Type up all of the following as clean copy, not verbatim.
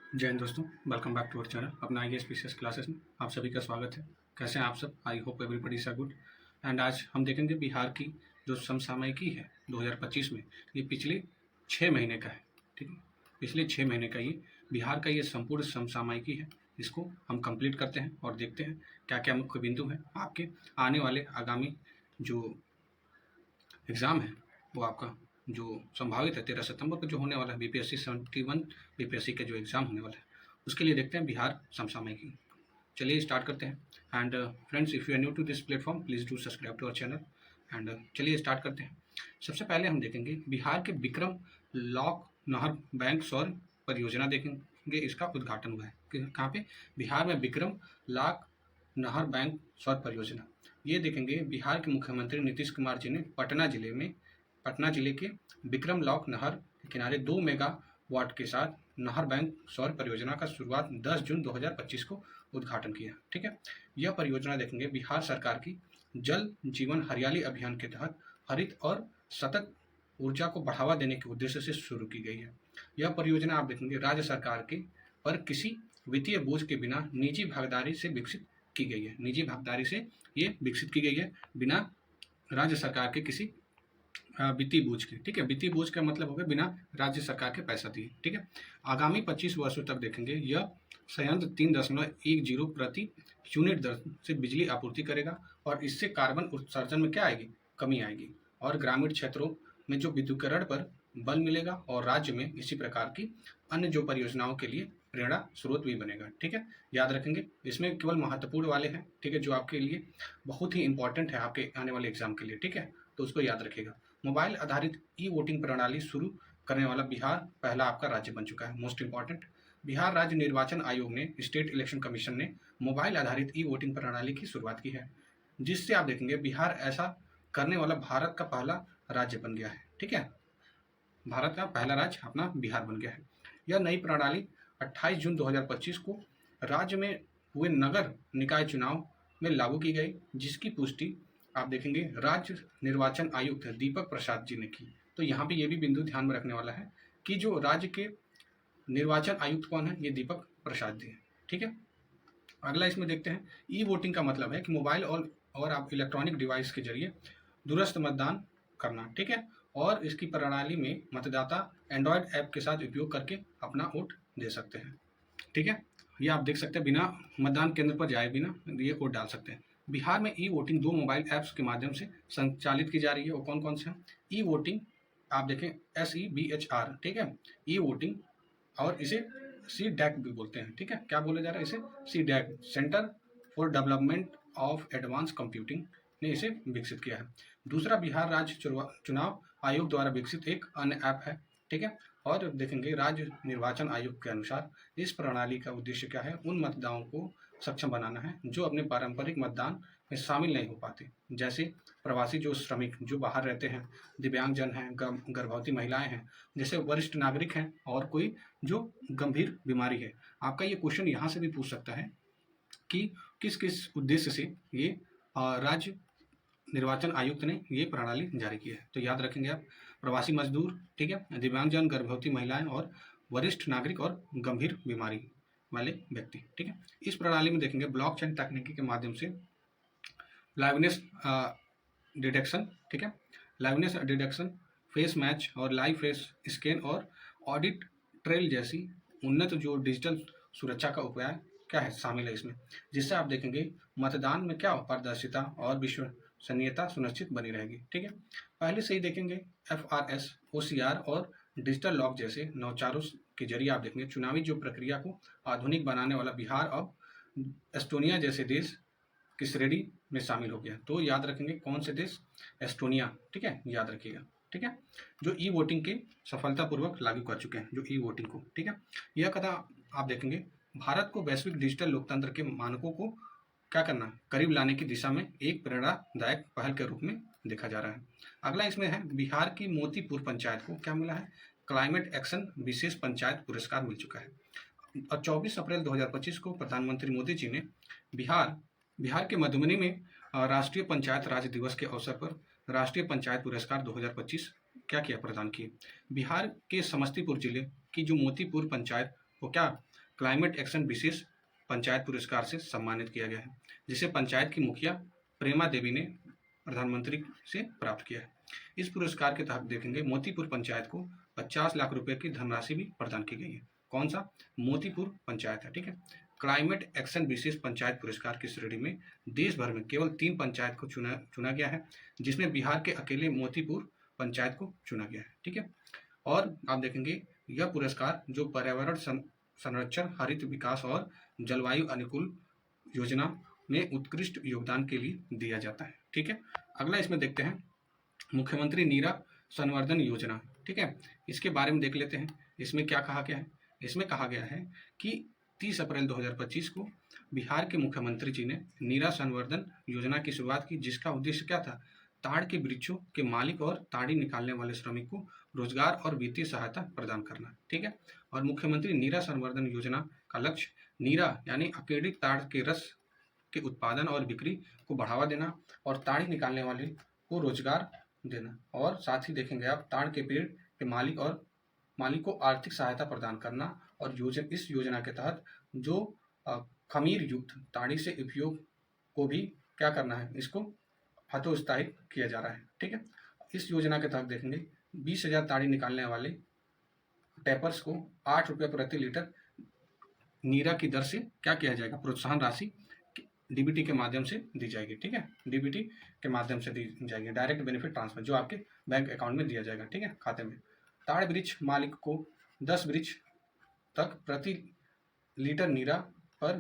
जय हिंद दोस्तों, welcome back to our channel अपना आई पीसीएस क्लासेस में आप सभी का स्वागत है। कैसे हैं आप सब? I hope everybody is good. And आज हम देखेंगे बिहार की जो समसामयिकी है 2025 में, ये पिछले 6 महीने का है। ठीक है, पिछले 6 महीने का ये बिहार का ये संपूर्ण समसामयिकी है। इसको हम कंप्लीट करते हैं और देखते हैं क्या क्या मुख्य बिंदु हैं आपके आने वाले आगामी जो एग्ज़ाम है वो आपका जो संभावित है 13 सितंबर को जो होने वाला है बीपीएससी 71 बीपीएससी का जो एग्ज़ाम होने वाला है उसके लिए देखते हैं बिहार समसामयिकी। चलिए स्टार्ट करते हैं। And friends, if you are new to this platform please do subscribe to our channel. And चलिए स्टार्ट करते हैं। सबसे पहले हम देखेंगे बिहार के विक्रम लॉक नहर बैंक सौर परियोजना देखेंगे। इसका उद्घाटन हुआ है कहाँ पे? बिहार में विक्रम लाख नहर बैंक सौर परियोजना। ये देखेंगे बिहार के मुख्यमंत्री नीतीश कुमार जी ने पटना जिले के विक्रम लॉक नहर के किनारे 2 मेगावाट के साथ नहर बैंक सौर परियोजना का शुरुआत 10 जून 2025 को उद्घाटन किया। ठीक है, यह परियोजना देखेंगे बिहार सरकार की जल जीवन हरियाली अभियान के तहत हरित और सतत ऊर्जा को बढ़ावा देने के उद्देश्य से शुरू की गई है। यह परियोजना आप देखेंगे राज्य सरकार के पर किसी वित्तीय बोझ के बिना निजी भागीदारी से विकसित की गई है। निजी भागीदारी से ये विकसित की गई है, बिना राज्य सरकार के किसी वित्तीय बोझ के। ठीक है, वित्तीय बोझ का मतलब हो गया बिना राज्य सरकार के पैसा दिए। ठीक है, आगामी 25 वर्षों तक देखेंगे यह संयंत्र 3.10 प्रति यूनिट दर से बिजली आपूर्ति करेगा और इससे कार्बन उत्सर्जन में क्या आएगी? कमी आएगी और ग्रामीण क्षेत्रों में जो विद्युतीकरण पर बल मिलेगा और राज्य में इसी प्रकार की अन्य जो परियोजनाओं के लिए प्रेरणा स्रोत भी बनेगा। ठीक है, याद रखेंगे इसमें केवल महत्वपूर्ण वाले हैं। ठीक है, जो आपके लिए बहुत ही इंपॉर्टेंट है आपके आने वाले एग्जाम के लिए। ठीक है, तो उसको याद रखिएगा। मोबाइल आधारित ई वोटिंग प्रणाली शुरू करने वाला बिहार पहला आपका राज्य बन चुका है। मोस्ट इंपॉर्टेंट, बिहार राज्य निर्वाचन आयोग ने, स्टेट इलेक्शन कमीशन ने मोबाइल आधारित ई वोटिंग प्रणाली की शुरुआत की है, जिससे आप देखेंगे बिहार ऐसा करने वाला भारत का पहला राज्य बन गया है। ठीक है, भारत का पहला राज्य अपना बिहार बन गया है। यह नई प्रणाली 28 जून 2025 को राज्य में हुए नगर निकाय चुनाव में लागू की गई, जिसकी पुष्टि आप देखेंगे राज्य निर्वाचन आयुक्त दीपक प्रसाद जी ने की। तो यहाँ पे ये भी बिंदु ध्यान में रखने वाला है कि जो राज्य के निर्वाचन आयुक्त कौन है? ये दीपक प्रसाद जी है। ठीक है, अगला इसमें देखते हैं ई वोटिंग का मतलब है कि मोबाइल और आप इलेक्ट्रॉनिक डिवाइस के जरिए दूरस्थ मतदान करना। ठीक है, और इसकी प्रणाली में मतदाता एंड्रॉयड ऐप के साथ उपयोग करके अपना वोट दे सकते हैं। ठीक है, ये आप देख सकते हैं बिना मतदान केंद्र पर जाए बिना ये वोट डाल सकते हैं। बिहार में ई वोटिंग 2 मोबाइल ऐप्स के माध्यम से संचालित की जा रही है। वो कौन कौन से हैं? ई वोटिंग आप देखें SEBHR। ठीक है, ई वोटिंग और इसे सी डैक भी बोलते हैं। ठीक है, क्या बोला जा रहा है इसे? C DAC, centre for development of advance computing ने इसे विकसित किया है। दूसरा बिहार राज्य चुनाव आयोग द्वारा विकसित एक अन्य ऐप है। ठीक है, और देखेंगे राज्य निर्वाचन आयोग के अनुसार इस प्रणाली का उद्देश्य क्या है? उन मतदाताओं को सक्षम बनाना है जो अपने पारंपरिक मतदान में शामिल नहीं हो पाते, जैसे प्रवासी, जो श्रमिक जो बाहर रहते हैं, दिव्यांगजन हैं, गर्भवती महिलाएं हैं, जैसे वरिष्ठ नागरिक हैं और कोई जो गंभीर बीमारी है। आपका ये क्वेश्चन यहाँ से भी पूछ सकता है कि किस किस उद्देश्य से ये राज्य निर्वाचन आयुक्त ने ये प्रणाली जारी की है। तो याद रखेंगे आप, प्रवासी मजदूर, ठीक है, दिव्यांगजन, गर्भवती महिलाएं और वरिष्ठ नागरिक और गंभीर बीमारी वाले व्यक्ति। ठीक है, इस प्रणाली में देखेंगे ब्लॉकचेन तकनीकी के माध्यम से लाइवनेस डिटेक्शन, ठीक है, लाइवनेस डिटेक्शन, फेस मैच और लाइव फेस स्कैन और ऑडिट ट्रेल जैसी उन्नत जो डिजिटल सुरक्षा का उपाय क्या है शामिल है इसमें, जिससे आप देखेंगे मतदान में क्या पारदर्शिता और विश्वसनीयता सुनिश्चित बनी रहेगी। ठीक है, पहले से ही देखेंगे FRS, OCR और डिजिटल लॉक जैसे नवाचारों के जरिए आप देखेंगे चुनावी जो प्रक्रिया को आधुनिक बनाने वाला बिहार अब एस्टोनिया जैसे देश की श्रेणी में शामिल हो गया। तो याद रखेंगे कौन से देश? एस्टोनिया। ठीक है, याद रखिएगा। ठीक है, जो ई वोटिंग के सफलतापूर्वक लागू कर चुके हैं जो ई वोटिंग को। ठीक है, यह कदम आप देखेंगे भारत को वैश्विक डिजिटल लोकतंत्र के मानकों को क्या करना, करीब लाने की दिशा में एक प्रेरणादायक पहल के रूप में देखा जा रहा है। अगला इसमें है बिहार की मोतीपुर पंचायत को क्या मिला है? क्लाइमेट एक्शन विशेष पंचायत पुरस्कार मिल चुका है। और 24 अप्रैल 2025 को प्रधानमंत्री मोदी जी ने बिहार के मधुबनी में राष्ट्रीय पंचायत राज दिवस के अवसर पर राष्ट्रीय पंचायत पुरस्कार 2025 क्या किया, प्रदान किए। बिहार के समस्तीपुर जिले की जो मोतीपुर पंचायत को क्या क्लाइमेट एक्शन विशेष पंचायत पुरस्कार से सम्मानित किया गया है, जिसे पंचायत की मुखिया प्रेमा देवी ने प्रधानमंत्री से प्राप्त किया है। इस पुरस्कार के तहत देखेंगे मोतीपुर पंचायत को 50 लाख रुपए की धनराशि भी प्रदान की गई है। कौन सा? मोतीपुर पंचायत है, ठीक है। क्लाइमेट एक्शन विशेष पंचायत पुरस्कार की श्रेणी में देश भर में केवल 3 पंचायत को चुना गया है, जिसमें बिहार के अकेले मोतीपुर पंचायत को चुना गया है, ठीक है। और आप देखेंगे यह पुरस्कार जो पर्यावरण संरक्षण, हरित विकास और जलवायु अनुकूल योजना में उत्कृष्ट योगदान के लिए दिया जाता है, ठीक है। अगला इसमें देखते हैं मुख्यमंत्री नीरा संवर्धन योजना, ठीक है। इसके बारे में देख लेते हैं। इसमें क्या कहा गया है? इसमें कहा गया है कि 30 अप्रैल 2025 को बिहार के मुख्यमंत्री जी ने नीरा संवर्धन योजना की शुरुआत की, जिसका उद्देश्य क्या था? ताड़ के वृक्षों के मालिक और ताड़ी निकालने वाले श्रमिक को रोजगार और वित्तीय सहायता प्रदान करना, ठीक है। और मुख्यमंत्री नीरा संवर्धन योजना का लक्ष्य नीरा यानी अकेडिक ताड़ के रस के उत्पादन और बिक्री को बढ़ावा देना और ताड़ी निकालने वाले को रोजगार देना, और साथ ही देखेंगे आप ताड़ के पेड़ के मालिक को आर्थिक सहायता प्रदान करना। और इस योजना के तहत जो खमीर युक्त ताड़ी से उपयोग को भी क्या करना है? इसको हतोत्साहित किया जा रहा है, ठीक है। इस योजना के तहत देखेंगे 20,000 ताड़ी निकालने वाले टैपर्स को 8 रुपये प्रति लीटर नीरा की दर से क्या किया जाएगा? प्रोत्साहन राशि डीबीटी के माध्यम से दी जाएगी, ठीक है। डीबीटी के माध्यम से दी जाएगी, डायरेक्ट बेनिफिट ट्रांसफर, जो आपके बैंक अकाउंट में दिया जाएगा, ठीक है, खाते में। ताड़ वृक्ष मालिक को 10 वृक्ष तक प्रति लीटर नीरा पर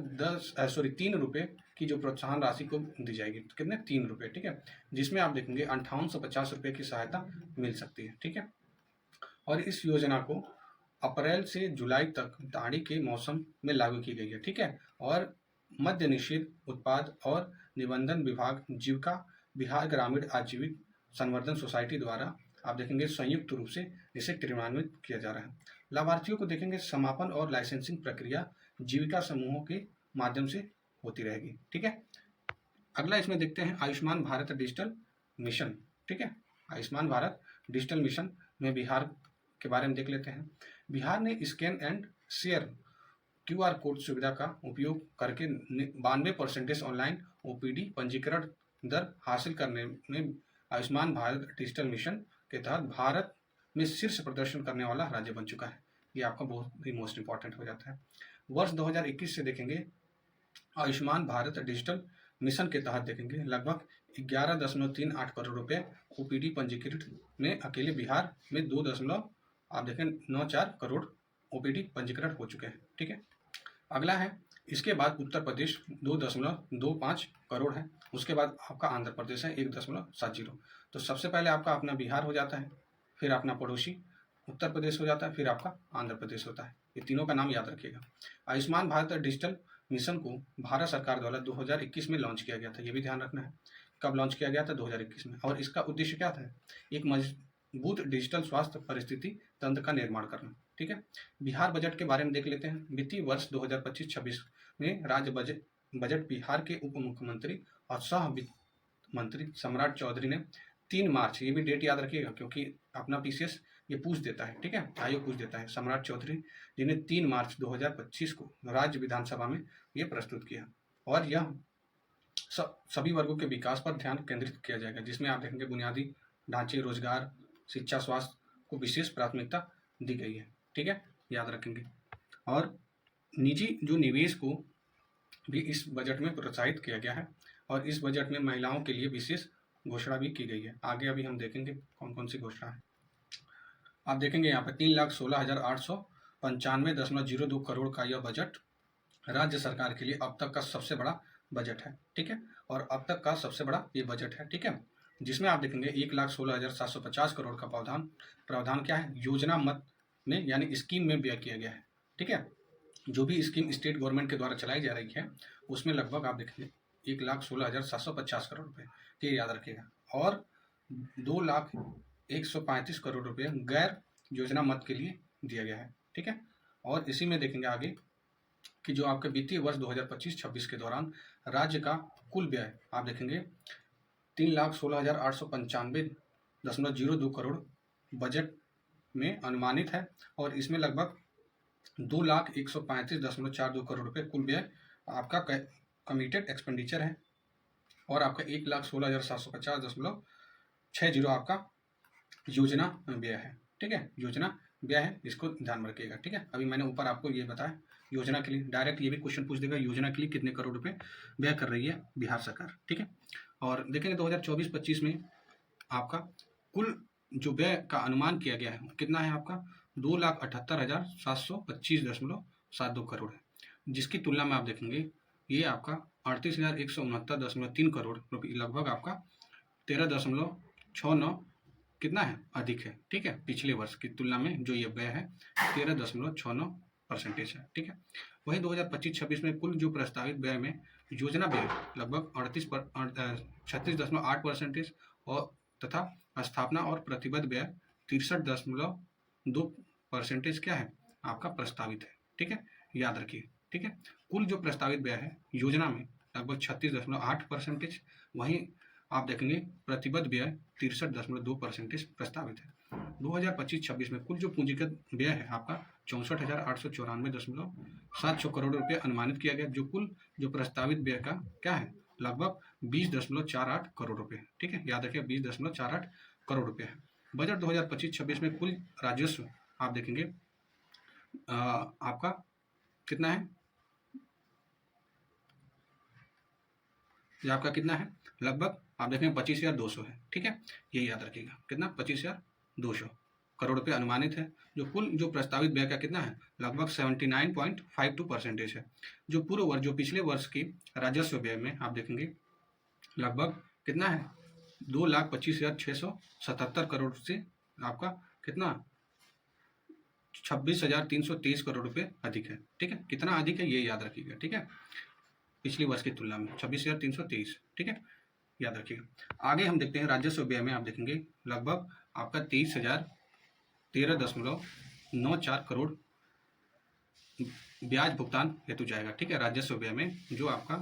3 रुपये की जो प्रोत्साहन राशि को दी जाएगी। कितने? 3 रुपये, ठीक है। जिसमें आप देखेंगे 5850 रुपये की सहायता मिल सकती है, ठीक है। और इस योजना को अप्रैल से जुलाई तक ताड़ी के मौसम में लागू की गई है, ठीक है। और मद्य निषेध उत्पाद और निबंधन विभाग, जीविका, बिहार ग्रामीण आजीविक संवर्धन सोसाइटी द्वारा आप देखेंगे संयुक्त रूप से इसे क्रियान्वित किया जा रहा है। लाभार्थियों को देखेंगे समापन और लाइसेंसिंग प्रक्रिया जीविका समूहों के माध्यम से होती रहेगी, ठीक है। अगला इसमें देखते हैं आयुष्मान भारत डिजिटल मिशन, ठीक है। आयुष्मान भारत डिजिटल मिशन में बिहार के बारे में देख लेते हैं। बिहार ने scan and share QR code सुविधा का उपयोग करके 92% ऑनलाइन OPD पंजीकरण दर हासिल करने में आयुष्मान भारत डिजिटल मिशन के तहत भारत में शीर्ष प्रदर्शन करने वाला राज्य बन चुका है। ये आपका बहुत ही मोस्ट इंपॉर्टेंट हो जाता है। वर्ष 2021 से देखेंगे आयुष्मान भारत डिजिटल मिशन के तहत देखेंगे लगभग 11.38 करोड़ रुपए OPD पंजीकृत में अकेले बिहार में 2.94 करोड़ OPD पंजीकरण हो चुके हैं, ठीक है। अगला है इसके बाद उत्तर प्रदेश 2.25 करोड़ है, उसके बाद आपका आंध्र प्रदेश है 1.70। तो सबसे पहले आपका अपना बिहार हो जाता है, फिर अपना पड़ोसी उत्तर प्रदेश हो जाता है, फिर आपका आंध्र प्रदेश होता है। ये तीनों का नाम याद रखिएगा। आयुष्मान भारत डिजिटल मिशन को भारत सरकार द्वारा 2021 में लॉन्च किया गया था, ये भी ध्यान रखना है। कब लॉन्च किया गया था? 2021 में। और इसका उद्देश्य क्या था? एक मजबूत डिजिटल स्वास्थ्य परिस्थिति तंत्र का निर्माण करना, ठीक है। बिहार बजट के बारे में देख लेते हैं। वित्तीय वर्ष 2025-26 में राज्य बजट बिहार के उप मुख्यमंत्री और सह वित्त मंत्री सम्राट चौधरी ने 3 मार्च, ये भी डेट याद रखिएगा क्योंकि अपना PCS ये पूछ देता है, ठीक है, आयोग पूछ देता है। सम्राट चौधरी जी ने 3 मार्च 2025 को राज्य विधानसभा में ये प्रस्तुत किया। और यह सभी वर्गों के विकास पर ध्यान केंद्रित किया जाएगा, जिसमें आप देखेंगे बुनियादी ढांचे, रोजगार, शिक्षा, स्वास्थ्य को विशेष प्राथमिकता दी गई है, ठीक है, याद रखेंगे। और निजी जो निवेश को भी इस बजट में प्रोत्साहित किया गया है। और इस बजट में महिलाओं के लिए विशेष घोषणा भी की गई है। आगे अभी हम देखेंगे कौन कौन सी घोषणा है। आप देखेंगे यहाँ पे 3,16,895.02 करोड़ का यह बजट राज्य सरकार के लिए अब तक का सबसे बड़ा बजट है, ठीक है। और अब तक का सबसे बड़ा ये बजट है, ठीक है, जिसमें आप देखेंगे 1,16,750 करोड़ का प्रावधान क्या है? योजना मद में यानी स्कीम में व्यय किया गया है, ठीक है। जो भी स्कीम स्टेट गवर्नमेंट के द्वारा चलाई जा रही है उसमें लगभग आप देखेंगे 1,16,750 करोड़ रुपए, ये याद रखिएगा। और 2,01,35 करोड़ रुपए गैर योजना मद के लिए दिया गया है, ठीक है। और इसी में देखेंगे आगे कि जो आपके वित्तीय वर्ष 2025-26 के दौरान राज्य का कुल व्यय आप देखेंगे 3,16,895.02 करोड़ बजट में अनुमानित है। और इसमें लगभग 2,135.42 करोड़ रुपए कुल व्यय आपका कमिटेड एक्सपेंडिचर है, और आपका 1,16,750.60 आपका योजना व्यय है। ठीक है, योजना व्यय है, इसको ध्यान में रखिएगा। ठीक है, अभी मैंने ऊपर आपको ये बताया योजना के लिए, डायरेक्ट ये भी क्वेश्चन पूछ देगा योजना के लिए कितने करोड़ रुपए व्यय कर रही है बिहार सरकार। ठीक है, और देखेंगे 2024-25 में आपका कुल जो व्यय का अनुमान किया गया है कितना है आपका 2,78,725.72 करोड़ है, जिसकी तुलना में आप देखेंगे ये आपका 38,169.3 करोड़ रुपये, लगभग आपका 13.69 कितना है अधिक है। ठीक है, पिछले वर्ष की तुलना में जो ये व्यय है 13.69% है। ठीक है, वही 2025-26 में कुल जो प्रस्तावित व्यय में योजना व्यय लगभग 36.8% और तथा स्थापना और प्रतिबद्ध व्यय 63.2% क्या है आपका प्रस्तावित है। ठीक है, याद रखिए। ठीक है, कुल जो प्रस्तावित व्यय है योजना में लगभग 36.8%, वहीं आप देखेंगे प्रतिबद्ध व्यय 63.2% प्रस्तावित है। 2025-26 में कुल जो पूंजीगत व्यय है आपका 64,894.76 करोड़ रुपए अनुमानित किया गया, जो कुल जो प्रस्तावित व्यय का क्या है लगभग 20.48 करोड़ रुपए। ठीक है, याद रखिए 20.48 करोड़ रुपए है। बजट 2025-26 में कुल राजस्व आप देखेंगे आपका कितना है, ये आपका कितना है लगभग आप देखेंगे 25,200 है। ठीक है, ये याद रखिएगा कितना 25,200 करोड़ रुपए अनुमानित है। जो कुल जो प्रस्तावित व्यय का कितना है लगभग 79.52% है। जो पूर्व वर्ष जो पिछले वर्ष की राजस्व व्यय में आप देखेंगे लगभग कितना है 2,25,677 करोड़ से आपका कितना 26,323 करोड़ रुपए अधिक है। ठीक है, कितना अधिक है ये याद रखिएगा। ठीक है, पिछली वर्ष की तुलना में 26,323। ठीक है, याद रखिएगा। आगे हम देखते हैं राजस्व व्यय में आप देखेंगे लगभग आपका 23,013.94 करोड़ ब्याज भुगतान हेतु जाएगा। ठीक है, राजस्व व्यय में जो आपका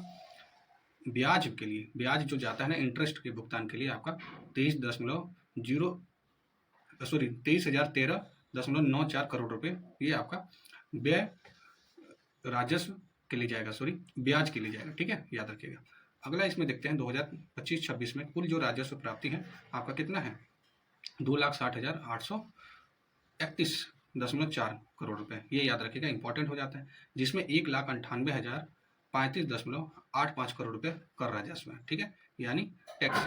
ब्याज के लिए ब्याज जो जाता है ना इंटरेस्ट के भुगतान के लिए आपका 23,013.94 करोड़ रुपए ये आपका व्यय राजस्व के लिए जाएगा, ब्याज के लिए जाएगा। ठीक है, याद रखिएगा। अगला इसमें देखते हैं 2025-26 में कुल जो राजस्व प्राप्ति है आपका कितना है 2,60,831.4 करोड़ रुपए, ये याद रखिएगा, इंपॉर्टेंट हो जाता है, जिसमें 1,98,035.85 करोड़ रुपए कर राजस्व है। ठीक है, यानी टैक्स।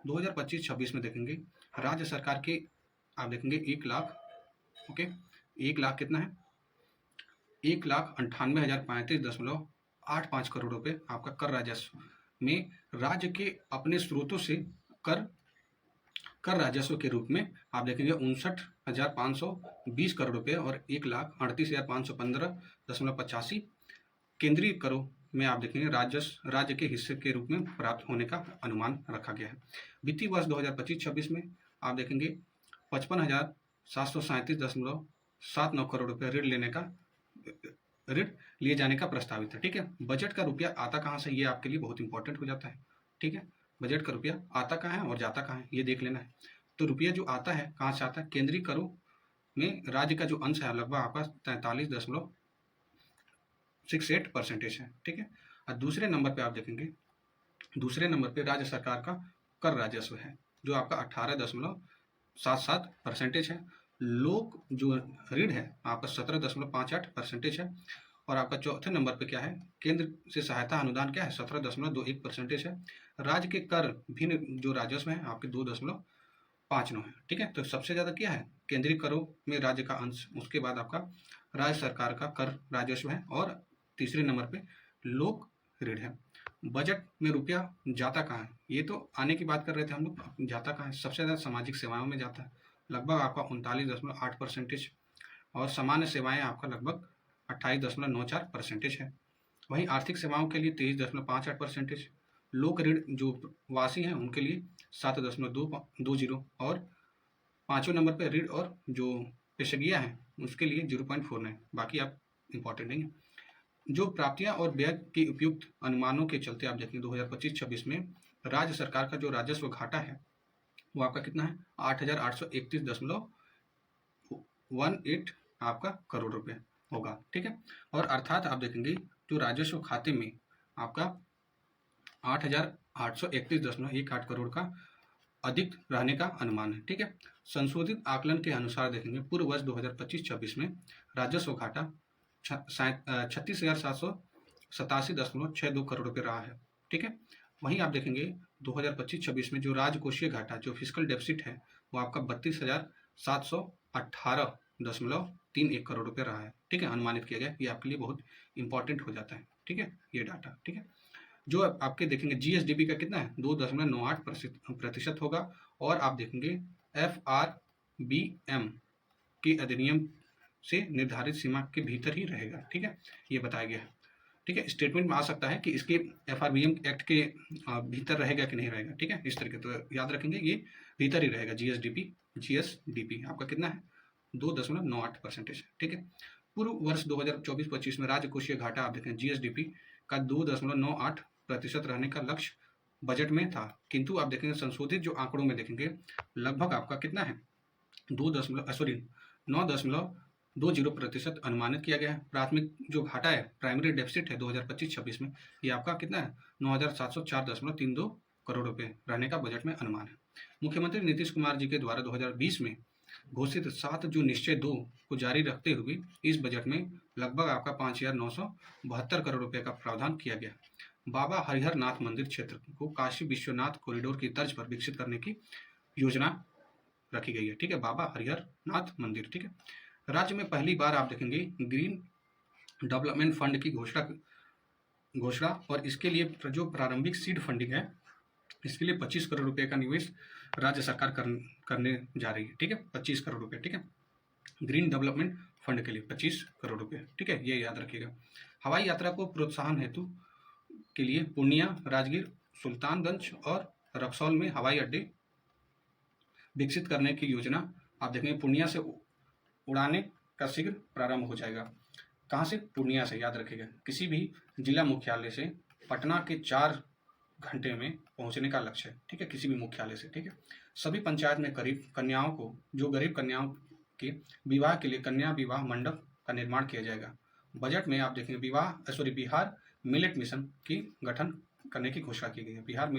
2025-26 में देखेंगे राज्य सरकार के आप देखेंगे 1 लाख कितना है 1,98,035.85 करोड़ रुपए आपका कर राजस्व में राज्य के अपने स्रोतों से कर राजस्व के रूप में आप देखेंगे 59,520 करोड़ रुपए और 1,38,515.85 केंद्रीय करों में आप देखेंगे राज्य के हिस्से के रूप में प्राप्त होने का अनुमान रखा गया है। वित्तीय वर्ष 2025-26 में आप देखेंगे 55,737.79 करोड़ रुपए ऋण लिए जाने का प्रस्तावित है। ठीक है, बजट का रुपया आता कहाँ से ये आपके लिए बहुत इंपॉर्टेंट हो जाता है। ठीक है, बजट का रुपया आता कहाँ है और जाता कहाँ है ये देख लेना है। तो रुपया जो आता है कहाँ से आता है, केंद्रीय करों में राज्य का जो अंश है लगभग आपका 43.68% है। ठीक है, और दूसरे नंबर पे आप देखेंगे दूसरे नंबर पे राज्य सरकार का कर राजस्व है जो आपका 18.77% है। लोक जो ऋण है आपका 17.58% है। और आपका चौथे नंबर पे क्या है केंद्र से सहायता अनुदान क्या है 17.21% है। राज्य के कर भिन्न जो राजस्व है आपके 2.59 है। ठीक है, तो सबसे ज़्यादा क्या है केंद्रीय करों में राज्य का अंश, उसके बाद आपका राज्य सरकार का कर राजस्व है और तीसरे नंबर पे लोक ऋण है। बजट में रुपया जाता कहाँ है, ये तो आने की बात कर रहे थे हम लोग, जाता कहाँ है, सबसे ज़्यादा सामाजिक सेवाओं में जाता है लगभग आपका 39.8% और सामान्य सेवाएं आपका लगभग 28.94% है। वहीं आर्थिक सेवाओं के लिए 23.58%, लोक ऋण जो वासी हैं उनके लिए 7.20 और पाँचवें नंबर पर ऋण और जो पेशगियाँ हैं उसके लिए 0.49, बाकी आप इम्पॉर्टेंट नहीं है। जो प्राप्तियां और व्यय के उपयुक्त अनुमानों के चलते आप देखेंगे 2025-26 में राज्य सरकार का जो राजस्व घाटा है वो आपका कितना है 8,831.18 आपका करोड़ रुपए। होगा, ठीक है। और अर्थात आप देखेंगे जो राजस्व खाते में आपका 8,831.18 करोड़ का अधिक रहने का अनुमान है, ठीक है। संशोधित आकलन के अनुसार देखेंगे पूर्व वर्ष 2025-26 में राजस्व घाटा 36,787.62 करोड़ रुपये रहा है, ठीक है। वहीं आप देखेंगे 2025-26 में जो राजकोषीय घाटा जो फिस्कल डेफिसिट है वो आपका 32,718.31 करोड़ रुपये रहा है, ठीक है, अनुमानित किया गया। ये आपके लिए बहुत इंपॉर्टेंट हो जाता है, ठीक है, ये डाटा, ठीक है। जो आपके देखेंगे जीएसडीपी का कितना है 2.98% होगा। और आप देखेंगे FRBM के अधिनियम से निर्धारित सीमा के भीतर ही रहेगा, ठीक है, ये बताया गया है, ठीक है। स्टेटमेंट में आ सकता है कि इसके FRBM एक्ट के भीतर रहेगा कि नहीं रहेगा, ठीक है, इस तरीके। तो याद रखेंगे ये भीतर ही रहेगा। जीएसडीपी आपका कितना है 2.98%, ठीक है। पूर्व वर्ष 2024-25 में राजकोषीय घाटा आप देखें जीएसडीपी का 2.98% रहने का लक्ष्य बजट में था, किंतु आप देखेंगे संशोधित जो आंकड़ों में देखेंगे लगभग आपका कितना है 9.20% अनुमानित किया गया है। प्राथमिक जो घाटा है प्राइमरी डेफिसिट है 2025-26 में ये आपका कितना है 9,704.32 करोड़ रुपए रहने का बजट में अनुमान है। मुख्यमंत्री नीतीश कुमार जी के द्वारा 2020 में घोषित 7 जून निश्चय 2 को जारी रखते हुए इस बजट में लगभग आपका 5,972 करोड़ रुपए का प्रावधान किया गया। बाबा हरिहर नाथ मंदिर क्षेत्र को काशी विश्वनाथ कॉरिडोर की तर्ज पर विकसित करने की योजना रखी गई है, ठीक है, बाबा हरिहर नाथ मंदिर, ठीक है। राज्य में पहली बार आप देखेंगे ग्रीन डेवलपमेंट फंड की घोषणा और इसके लिए जो प्रारंभिक सीड फंडिंग है इसके लिए 25 करोड़ रुपए का निवेश राज्य सरकार करने जा रही है, ठीक है, 25 करोड़ रुपए, ठीक है, ग्रीन डेवलपमेंट फंड के लिए 25 करोड़ रुपए, ठीक है, ये याद रखिएगा। हवाई यात्रा को प्रोत्साहन हेतु के लिए पूर्णिया, राजगीर, सुल्तानगंज और रक्सौल में हवाई अड्डे विकसित करने की योजना आप देखेंगे। पूर्णिया से उड़ाने का शीघ्र प्रारंभ हो जाएगा। कहाँ से? पूर्णिया से, याद रखिएगा। किसी भी जिला मुख्यालय से पटना के 4 घंटे में पहुंचने का लक्ष्य है, ठीक है, किसी भी मुख्यालय से, ठीक है। सभी पंचायत में गरीब कन्याओं को जो गरीब कन्याओं के विवाह के लिए कन्या विवाह मंडप का निर्माण किया जाएगा। बजट में आप देखेंगे बिहार मिलेट मिशन की गठन करने की घोषणा की गई है, बिहार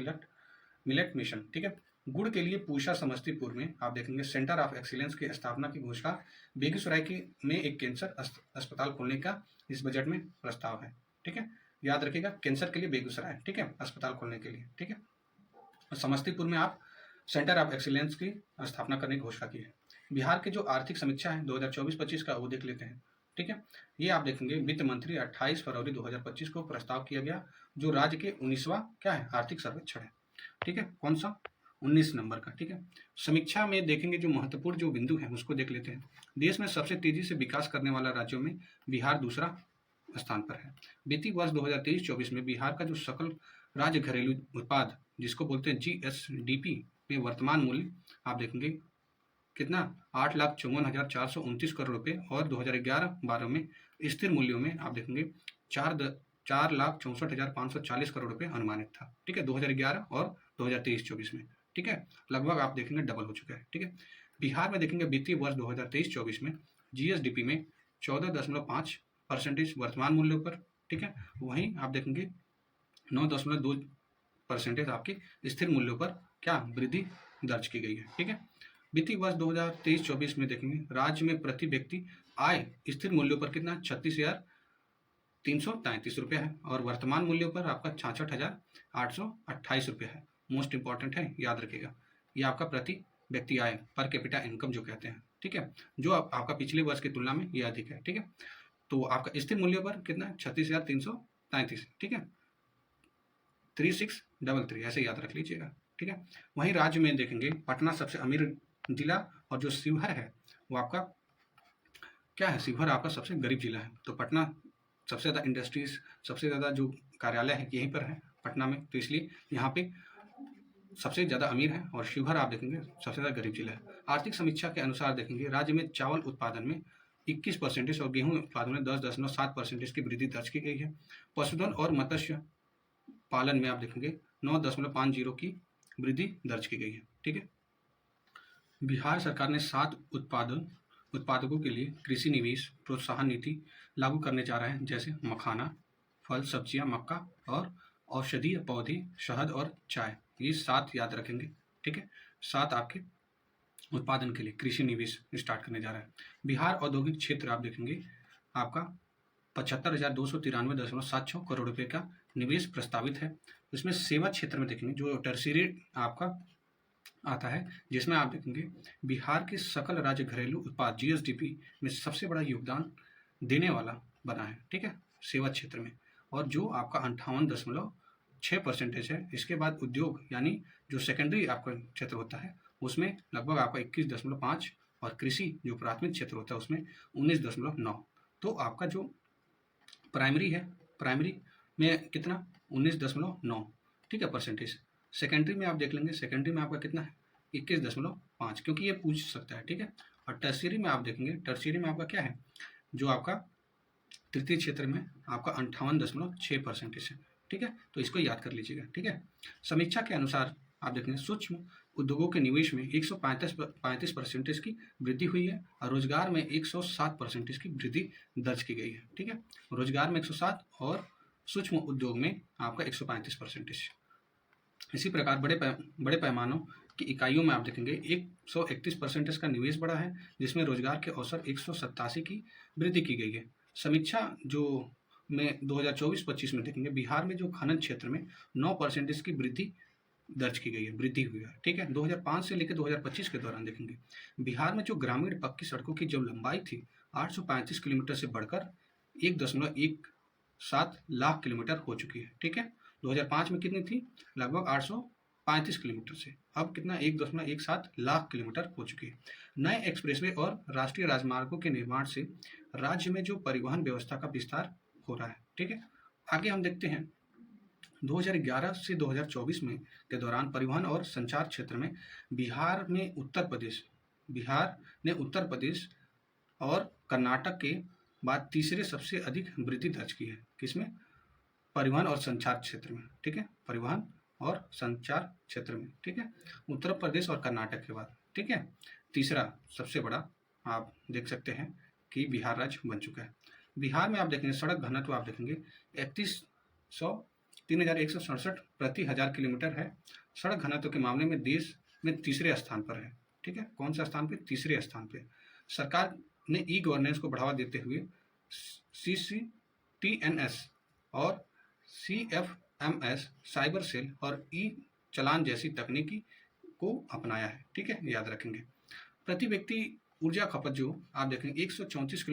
मिलेट मिशन, ठीक है। गुड़ के लिए पूसा समस्तीपुर में आप देखेंगे सेंटर ऑफ एक्सीलेंस की स्थापना की घोषणा। बेगूसराय में एक कैंसर अस्पताल खोलने का इस बजट में प्रस्ताव है, ठीक है, याद रखिएगा, कैंसर के लिए बेगूसराय, ठीक है, अस्पताल खोलने के लिए, ठीक है। समस्तीपुर में आप सेंटर ऑफ एक्सीलेंस की स्थापना करने की घोषणा की है। बिहार के जो आर्थिक समीक्षा है 2024-25 का वो देख लेते हैं, ठीक है। ये आप देखेंगे वित्त मंत्री 28 फरवरी 2025 को प्रस्ताव किया गया, जो राज्य के 19वां क्या है आर्थिक सर्वेक्षण है, ठीक है, कौन सा 19 नंबर का, ठीक है। समीक्षा में देखेंगे जो महत्वपूर्ण जो बिंदु है उसको देख लेते हैं। देश में सबसे तेजी से विकास करने वाला राज्यों में बिहार दूसरा स्थान पर है। वित्तीय वर्ष 2023-24 में बिहार का जो सकल राज्य घरेलू उत्पाद जिसको बोलते हैं जीएसडीपी में वर्तमान मूल्य आप देखेंगे कितना 8,54,429 करोड़ रुपए और 2011-12 में स्थिर मूल्यों में आप देखेंगे 4,64,540 करोड़ रुपए अनुमानित था, ठीक है, 2011 और 2023-24 में, ठीक है, लगभग आप देखेंगे डबल हो चुका है, ठीक है। बिहार में देखेंगे वित्तीय वर्ष 2023-24 में जीएसडीपी में 14.5% वर्तमान मूल्यों पर, ठीक है, वहीं आप देखेंगे 9.2% आपके स्थिर मूल्यों पर क्या वृद्धि दर्ज की गई है, ठीक है। वित्तीय वर्ष 2023-24 में देखेंगे राज्य में प्रति व्यक्ति आय स्थिर मूल्यों पर कितना 36,333 रुपये है और वर्तमान मूल्यों पर आपका 66,828 रुपये है। मोस्ट इंपॉर्टेंट है, याद रखिएगा, ये आपका प्रति व्यक्ति आय पर कैपिटा इनकम जो कहते हैं, ठीक है, जो आपका पिछले वर्ष की तुलना में ये अधिक है, ठीक है। तो आपका स्थिर मूल्य पर कितना 36,333, ठीक है, 3633 ऐसे याद रख लीजिएगा, ठीक है। वहीं राज्य में देखेंगे पटना सबसे अमीर जिला और जो शिवहर है वो आपका क्या है, शिवहर आपका सबसे गरीब जिला है। तो पटना सबसे ज़्यादा इंडस्ट्रीज सबसे ज़्यादा जो कार्यालय है यहीं पर है पटना में, तो इसलिए यहाँ पे सबसे ज़्यादा अमीर है और शिवहर आप देखेंगे सबसे ज़्यादा गरीब जिला है। आर्थिक समीक्षा के अनुसार देखेंगे राज्य में चावल उत्पादन में 21% और गेहूं उत्पादन में 10.7% की वृद्धि दर्ज की गई है। पशुधन और मत्स्य पालन में आप देखेंगे 9.50 की वृद्धि दर्ज की गई है, ठीक है। बिहार सरकार ने 7 उत्पादन उत्पादकों के लिए कृषि निवेश प्रोत्साहन नीति लागू करने जा रहे हैं, जैसे मखाना, फल सब्जियां, मक्का और औषधीय पौधे, शहद और चाय। ये 7 याद रखेंगे, ठीक है। 7 आपके उत्पादन के लिए कृषि निवेश स्टार्ट करने जा रहा है। बिहार औद्योगिक क्षेत्र आप देखेंगे आपका 75,293.76 करोड़ रुपए का निवेश प्रस्तावित है। इसमें सेवा क्षेत्र में देखेंगे जो टर्शियरी आपका आता है, जिसमें आप देखेंगे बिहार के सकल राज्य घरेलू उत्पाद जीएसडीपी में सबसे बड़ा योगदान देने वाला बना है, ठीक है, सेवा क्षेत्र में, और जो आपका 58.6% है। इसके बाद उद्योग यानी जो सेकेंडरी आपका क्षेत्र होता है उसमें लगभग आपका 21.5 और कृषि जो प्राथमिक क्षेत्र होता है उसमें 19.9। तो आपका जो प्राइमरी है, प्राइमरी में कितना 19.9, ठीक है, परसेंटेज। सेकेंडरी में आप देख लेंगे, सेकेंडरी में आपका कितना है 21.5, क्योंकि ये पूछ सकता है, ठीक है। और टर्शियरी में आप देखेंगे, टर्शियरी में आपका क्या है, जो आपका तृतीय क्षेत्र में आपका 58.6% है, ठीक है। तो इसको याद कर लीजिएगा, ठीक है। समीक्षा के अनुसार आप देखेंगे सूक्ष्म उद्योगों के निवेश में 135% की वृद्धि हुई है और रोजगार में 107% की वृद्धि दर्ज की गई है, ठीक है। रोजगार में 107 और सूक्ष्म उद्योग में आपका 135%। इसी प्रकार बड़े पैमानों की इकाइयों में आप देखेंगे 131% का निवेश बढ़ा है, जिसमें रोजगार के अवसर 187 की वृद्धि की गई है। समीक्षा जो में 2024-25 में देखेंगे बिहार में जो खनन क्षेत्र में 9% की वृद्धि दर्ज की गई है, वृद्धि हुई है, ठीक है। 2005 से लेकर 2025 के दौरान देखेंगे बिहार में जो ग्रामीण पक्की सड़कों की जो लंबाई थी 835 किलोमीटर से बढ़कर 1.17 लाख किलोमीटर हो चुकी है, ठीक है। 2005 में कितनी थी, लगभग 835 किलोमीटर से अब कितना 1.17 लाख किलोमीटर हो चुकी है। नए एक्सप्रेसवे और राष्ट्रीय राजमार्गों के निर्माण से राज्य में जो परिवहन व्यवस्था का विस्तार हो रहा है, ठीक है। आगे हम देखते हैं 2011 से 2024 में के दौरान परिवहन और संचार क्षेत्र में बिहार ने उत्तर प्रदेश और कर्नाटक के बाद तीसरे सबसे अधिक वृद्धि दर्ज की है। किसमें, परिवहन और संचार क्षेत्र में, ठीक है, परिवहन और संचार क्षेत्र में, ठीक है, उत्तर प्रदेश और कर्नाटक के बाद, ठीक है, तीसरा सबसे बड़ा आप देख सकते हैं कि बिहार राज्य बन चुका है। बिहार में आप देखेंगे सड़क घनत्व आप देखेंगे 3,167 प्रति 1000 किलोमीटर है। सड़क घनत्व के मामले में देश में तीसरे स्थान पर है, ठीक है। कौन सा स्थान पे, तीसरे स्थान पे। सरकार ने ई गवर्नेंस को बढ़ावा देते हुए CCTNS और CFMS साइबर सेल और ई चालान जैसी तकनीकी को अपनाया है, ठीक है, याद रखेंगे। प्रति व्यक्ति ऊर्जा खपत जो आप देखेंगे 134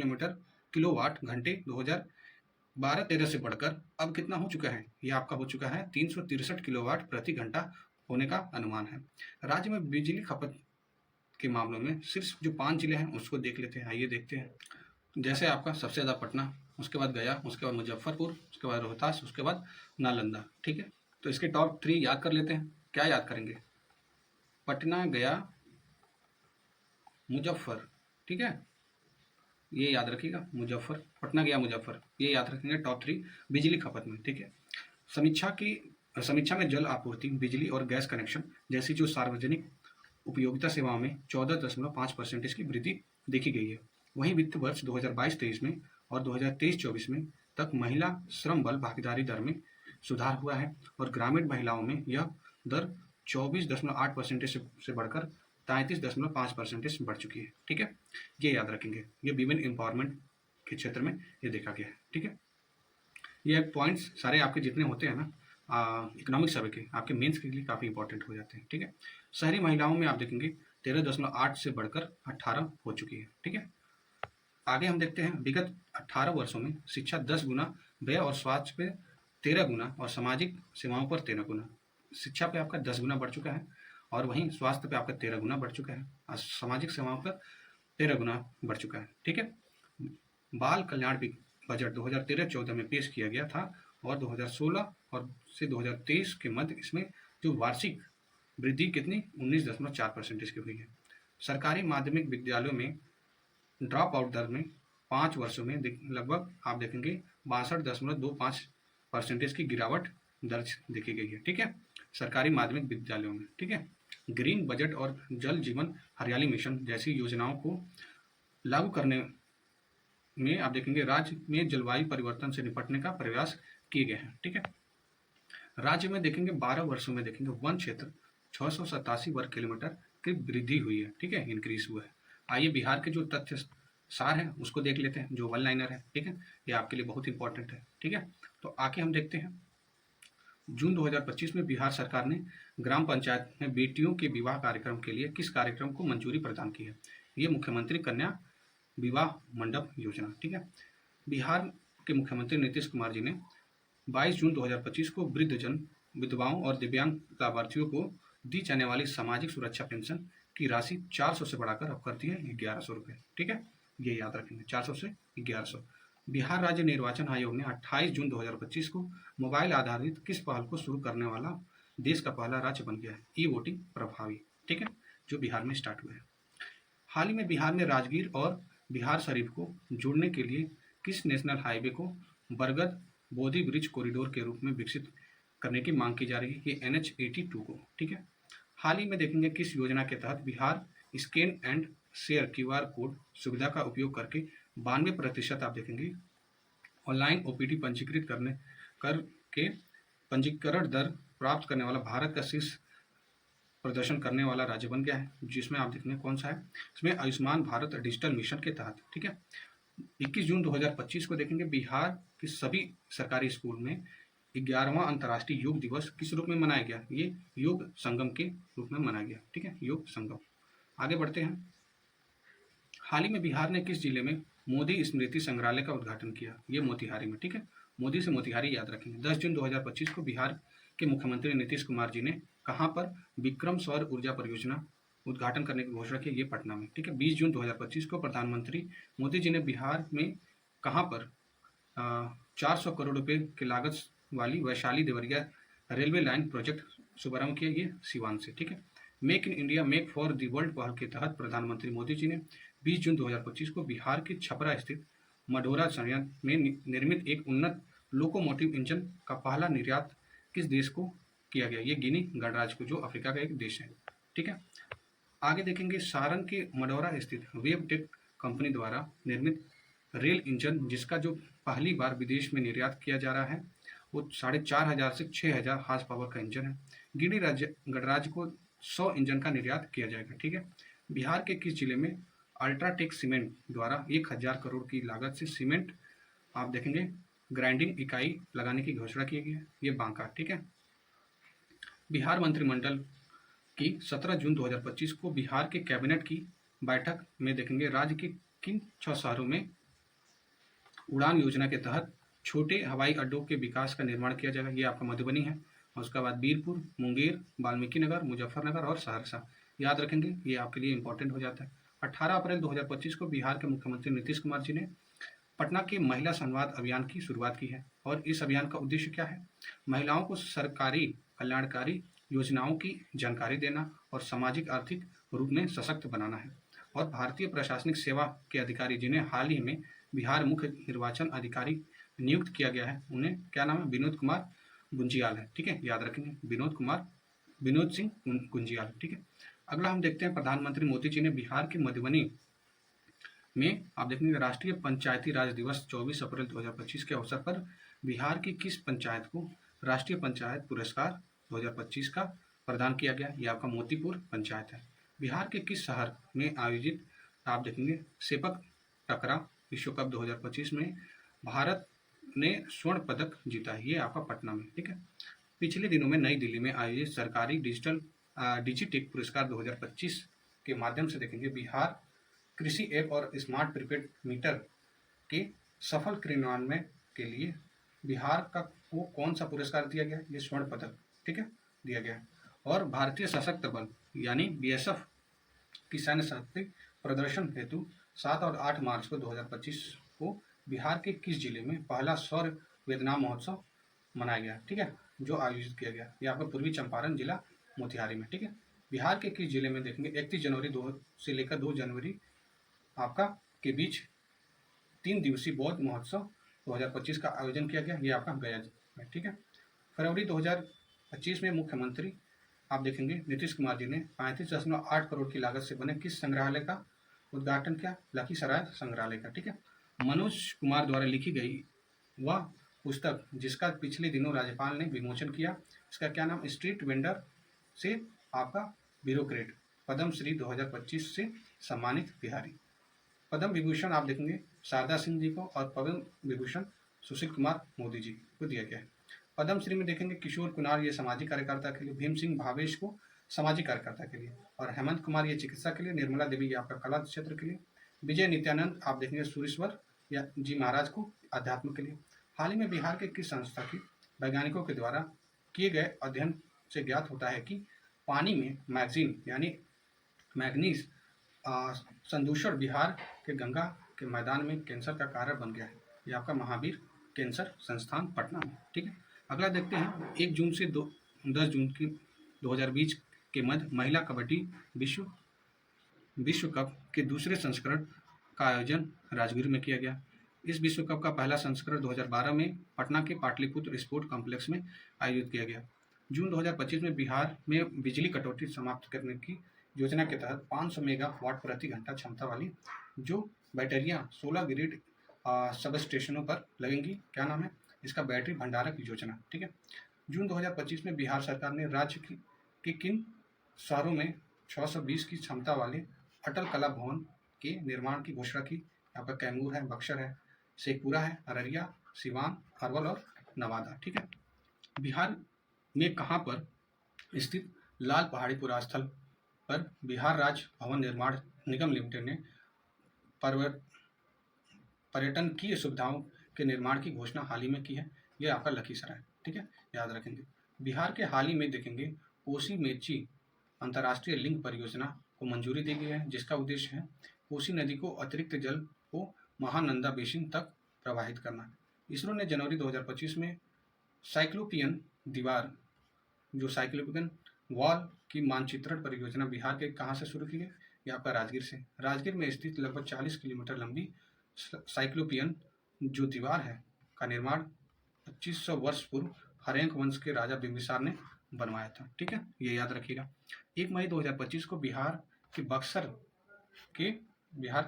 किलोवाट घंटे 2012-13 से बढ़कर अब कितना हो चुका है, ये आपका हो चुका है 363 किलोवाट प्रति घंटा होने का अनुमान है। राज्य में बिजली खपत के मामलों में सिर्फ जो 5 जिले हैं उसको देख लेते हैं, आइए देखते हैं। जैसे आपका सबसे ज़्यादा पटना, उसके बाद गया, उसके बाद मुजफ्फरपुर, उसके बाद रोहतास, उसके बाद नालंदा, ठीक है। तो इसके टॉप 3 याद कर लेते हैं। क्या याद करेंगे, पटना, गया, मुजफ्फर, ठीक है, ये याद रखिएगा, मुजफ्फर, पटना, गया, मुजफ्फर, ये याद रखेंगे टॉप 3 बिजली खपत में, ठीक है। समीक्षा में जल आपूर्ति, बिजली और गैस कनेक्शन जैसी जो सार्वजनिक उपयोगिता सेवाओं में 14.5% की वृद्धि देखी गई है। वहीं वित्त वर्ष 2022-23 में और 2023-24 में तक महिला श्रम बल भागीदारी दर में सुधार हुआ है और ग्रामीण महिलाओं में यह दर 24.8% से बढ़कर 33.5% बढ़ चुकी है, ठीक है। ये याद रखेंगे, ये विमेन एम्पावरमेंट के क्षेत्र में ये देखा गया है, ठीक है। ये पॉइंट्स सारे आपके जितने होते हैं ना इकोनॉमिक सर्वे के, आपके मेंस के लिए काफ़ी इंपॉर्टेंट हो जाते हैं, ठीक है। शहरी महिलाओं में आप देखेंगे 13.8 से बढ़कर 18 हो चुकी है, ठीक है। आगे हम देखते हैं विगत 18 वर्षों में शिक्षा 10 गुना, व्यय और स्वास्थ्य पे 13 गुना और सामाजिक सेवाओं पर 13 गुना। शिक्षा पे आपका 10 गुना बढ़ चुका है और वहीं स्वास्थ्य पे आपका 13 गुना बढ़ चुका है और सामाजिक सेवाओं पर 13 गुना बढ़ चुका है, ठीक है। बाल कल्याण बजट 2013-14 में पेश किया गया था और 2016 और से 2023 के मध्य इसमें जो वार्षिक वृद्धि कितनी 19.4% की हुई है। सरकारी माध्यमिक विद्यालयों में ड्रॉप आउट दर में 5 वर्षों में लगभग आप देखेंगे 62.25% की गिरावट दर्ज देखी गई है, ठीक है, सरकारी माध्यमिक विद्यालयों में, ठीक है। ग्रीन बजट और जल जीवन हरियाली मिशन जैसी योजनाओं को लागू करने में आप देखेंगे राज्य में जलवायु परिवर्तन से निपटने का प्रयास किए गए हैं। ठीक है, राज्य में देखेंगे 12 वर्षों में देखेंगे वन क्षेत्र 687 वर्ग किलोमीटर की वृद्धि हुई है। ठीक है, इंक्रीज हुआ है। आइए बिहार के जो तथ्य सार है उसको देख लेते हैं, जो वन लाइनर है। ठीक है, ये आपके लिए बहुत इंपॉर्टेंट है। ठीक है, तो आके हम देखते हैं जून 2025 में बिहार सरकार ने ग्राम पंचायत में बेटियों के विवाह कार्यक्रम के लिए किस कार्यक्रम को मंजूरी प्रदान की है? ये मुख्यमंत्री कन्या विवाह मंडप योजना। ठीक है, बिहार के मुख्यमंत्री नीतीश कुमार जी ने 22 जून 2025 को वृद्धजन, विधवाओं और दिव्यांग लाभार्थियों को दी जाने वाली सामाजिक सुरक्षा पेंशन की राशि 400 से बढ़ाकर अब कर दी है 1100 रुपये। ठीक है, ये याद रखेंगे, 400 से 1100। बिहार राज्य निर्वाचन आयोग ने 28 जून 2025 को मोबाइल आधारित किस पहल को शुरू करने वाला देश का पहला राज्य बन गया है? ई वोटिंग प्रभावी। ठीक है, जो बिहार में स्टार्ट हुआ है। हाल ही में बिहार में राजगीर और बिहार शरीफ को जोड़ने के लिए किस नेशनल हाईवे को बरगद बोधि ब्रिज कॉरिडोर के रूप में विकसित करने की मांग की जा रही है? ये NH82 को। ठीक है, हाल ही में देखेंगे किस योजना के तहत Bihar scan and share QR code सुविधा का उपयोग करके 92% आप देखेंगे ऑनलाइन OPD पंजीकृत करके पंजीकरण दर प्राप्त करने वाला भारत का शीर्ष प्रदर्शन करने वाला राज्य बन गया है, जिसमें आप देखेंगे कौन सा है, इसमें आयुष्मान भारत डिजिटल मिशन के तहत। ठीक है, 21 जून 2025 को देखेंगे बिहार के सभी सरकारी स्कूल में 11वां अंतर्राष्ट्रीय योग दिवस किस रूप में मनाया गया? ये योग संगम के रूप में मनाया गया। ठीक है, योग संगम। आगे बढ़ते हैं। हाल ही में बिहार ने किस जिले में मोदी स्मृति संग्रहालय का उद्घाटन किया? ये मोतिहारी में। ठीक है, मोदी से मोतिहारी याद रखेंगे। 10 जून 2025 को बिहार के मुख्यमंत्री नीतीश कुमार जी ने कहाँ पर विक्रम सौर ऊर्जा परियोजना उद्घाटन करने की घोषणा की? ये पटना में। ठीक है, 20 जून 2025 को प्रधानमंत्री मोदी जी ने बिहार में कहाँ पर 400 करोड़ रुपए की लागत वाली Vaishali Deoria railway line project शुभारंभ किया? ये सिवान से। ठीक है, make in India make for the world पहल के तहत प्रधानमंत्री मोदी जी ने 20 जून 2025 को बिहार के छपरा स्थित मढोरा संयंत्र में निर्मित एक उन्नत लोकोमोटिव इंजन का पहला निर्यात किस देश को किया गया? ये गिनी गणराज्य को, जो अफ्रीका का एक देश है। ठीक है, आगे देखेंगे सारण के मढौरा स्थित वेबटेक कंपनी द्वारा निर्मित रेल इंजन, जिसका जो पहली बार विदेश में निर्यात किया जा रहा है, वो 4500 से 6000 हार्स पावर का इंजन है। गिनी गणराज्य को 100 इंजन का निर्यात किया जाएगा। ठीक है, बिहार के किस जिले में अल्ट्राटेक सीमेंट द्वारा 1000 करोड़ की लागत से सीमेंट आप देखेंगे ग्राइंडिंग इकाई लगाने की घोषणा की गई है? ये बांका। ठीक है, बिहार मंत्रिमंडल की 17 जून 2025 को बिहार के कैबिनेट की बैठक में देखेंगे राज्य के किन 6 शहरों में उड़ान योजना के तहत छोटे हवाई अड्डों के विकास का निर्माण किया जाएगा? ये आपका मधुबनी है, और उसके बाद बीरपुर, मुंगेर, वाल्मीकि नगर, मुजफ्फरनगर और सहरसा। याद रखेंगे, ये आपके लिए इंपॉर्टेंट हो जाता है। 18 अप्रैल 2025 को बिहार के मुख्यमंत्री नीतीश कुमार जी ने पटना के महिला संवाद अभियान की शुरुआत की है, और इस अभियान का उद्देश्य क्या है? महिलाओं को सरकारी कल्याणकारी योजनाओं की जानकारी देना और सामाजिक आर्थिक रूप में सशक्त बनाना है। और भारतीय प्रशासनिक सेवा के अधिकारी जिन्हें हाल ही में बिहार मुख्य निर्वाचन अधिकारी नियुक्त किया गया है, उन्हें क्या नाम है? विनोद कुमार गुंजियाल है। ठीक है, याद रखेंगे, विनोद सिंह गुंजियाल। ठीक है, अगला हम देखते हैं प्रधानमंत्री मोदी जी ने बिहार के मधुबनी में आप देखेंगे राष्ट्रीय पंचायती राज दिवस 24 अप्रैल 2025 के अवसर पर बिहार की किस पंचायत को राष्ट्रीय पंचायत पुरस्कार 2025 का प्रदान किया गया? यह आपका मोतीपुर पंचायत है। बिहार के किस शहर में आयोजित आप देखेंगे सेपक टकरा विश्व कप 2025 में भारत ने स्वर्ण पदक जीता है? ये आपका पटना में। ठीक है, पिछले दिनों में नई दिल्ली में आयोजित सरकारी डिजिटेक पुरस्कार 2025 के माध्यम से देखेंगे बिहार कृषि ऐप और स्मार्ट प्रीपेड मीटर के सफल क्रियान्वयन के लिए बिहार को कौन सा पुरस्कार दिया गया? ये स्वर्ण पदक। ठीक है, दिया गया। और भारतीय सशस्त्र बल यानी BSF की सैन्य शक्ति प्रदर्शन हेतु 7 और 8 मार्च को 2025 को बिहार के किस जिले में पहला सौर वेदना महोत्सव मनाया गया? ठीक है, जो आयोजित किया गया, ये आपका पूर्वी चंपारण जिला मोतिहारी में। ठीक है, बिहार के किस जिले में देखेंगे 31 जनवरी 2 से लेकर 2 जनवरी आपका के बीच 3 दिवसीय बौद्ध महोत्सव 2025 का आयोजन किया गया? ये आपका गया में। ठीक है, फरवरी 2025 में मुख्यमंत्री आप देखेंगे नीतीश कुमार जी ने 35.8 करोड़ की लागत से बने किस संग्रहालय का उद्घाटन क्या, लखीसराय संग्रहालय का। ठीक है, मनोज कुमार द्वारा लिखी गई वह पुस्तक जिसका पिछले दिनों राज्यपाल ने विमोचन किया, इसका क्या नाम, स्ट्रीट वेंडर से आपका ब्यूरोक्रेट, पद्म श्री 2025 से सम्मानित बिहारी। पद्म विभूषण आप देखेंगे शारदा सिंह जी को, और पद्म विभूषण सुशील कुमार मोदी जी को दिया गया है। पद्म श्री में देखेंगे किशोर कुमार, ये सामाजिक कार्यकर्ता के लिए, भीम सिंह भावेश को सामाजिक कार्यकर्ता के लिए, और हेमंत कुमार ये चिकित्सा के लिए, निर्मला देवी ये आपका कला क्षेत्र के लिए, विजय नित्यानंद आप देखेंगे सूरेश्वर या जी महाराज को अध्यात्म के लिए। हाल ही में बिहार के किस संस्था की वैज्ञानिकों के द्वारा किए गए अध्ययन से ज्ञात होता है कि पानी में मैग्जीन यानी मैग्नीज संदूषण बिहार के गंगा के मैदान में कैंसर का कारण बन गया है। ये आपका महावीर कैंसर संस्थान पटना में। ठीक है, अगला देखते हैं 1 जून से 10 जून की 2020 के मध्य महिला कबड्डी विश्व कप के दूसरे संस्करण का आयोजन राजगीर में किया गया। इस विश्व कप का पहला संस्करण 2012 में पटना के पाटलिपुत्र स्पोर्ट कॉम्प्लेक्स में आयोजित किया गया। जून 2025 में बिहार में बिजली कटौती समाप्त करने की योजना के तहत 500 मेगावाट प्रति घंटा क्षमता वाली जो बैटरियां 16 ग्रिड सब स्टेशनों पर लगेंगी, क्या नाम है इसका, बैटरी भंडारक योजना। ठीक है, जून 2025 में बिहार सरकार ने राज्य के किन शहरों में 620 की क्षमता वाले अटल कला भवन के निर्माण की घोषणा की। यहाँ पर कैमूर है, बक्सर है, शेखपुरा है, अररिया, सिवान, अरवल और नवादा। ठीक है, बिहार में कहाँ पर स्थित लाल पहाड़ी पुरास्थल पर बिहार राज्य भवन निर्माण निगम लिमिटेड ने पर्यटन की सुविधाओं के निर्माण की घोषणा हाल ही में की है। यह आपका लखीसराय। ठीक है, याद रखेंगे। बिहार के हाल ही में देखेंगे कोसी मेची अंतर्राष्ट्रीय लिंक परियोजना को मंजूरी दी गई है, जिसका उद्देश्य है कोसी नदी को अतिरिक्त जल को महानंदा बेसिन तक प्रवाहित करना। इसरो ने जनवरी 2025 में साइक्लोपियन दीवार जो साइक्लोपियन वॉल की मानचित्रण परियोजना बिहार के कहाँ से शुरू की है, ये आपका राजगीर से। राजगीर में स्थित लगभग 40 किलोमीटर लंबी साइक्लोपियन जो दीवार है का निर्माण 2500 वर्ष पूर्व हर्यंक वंश के राजा बिंबिसार ने बनवाया था। ठीक है, ये याद रखिएगा। 1 मई 2025 को बिहार के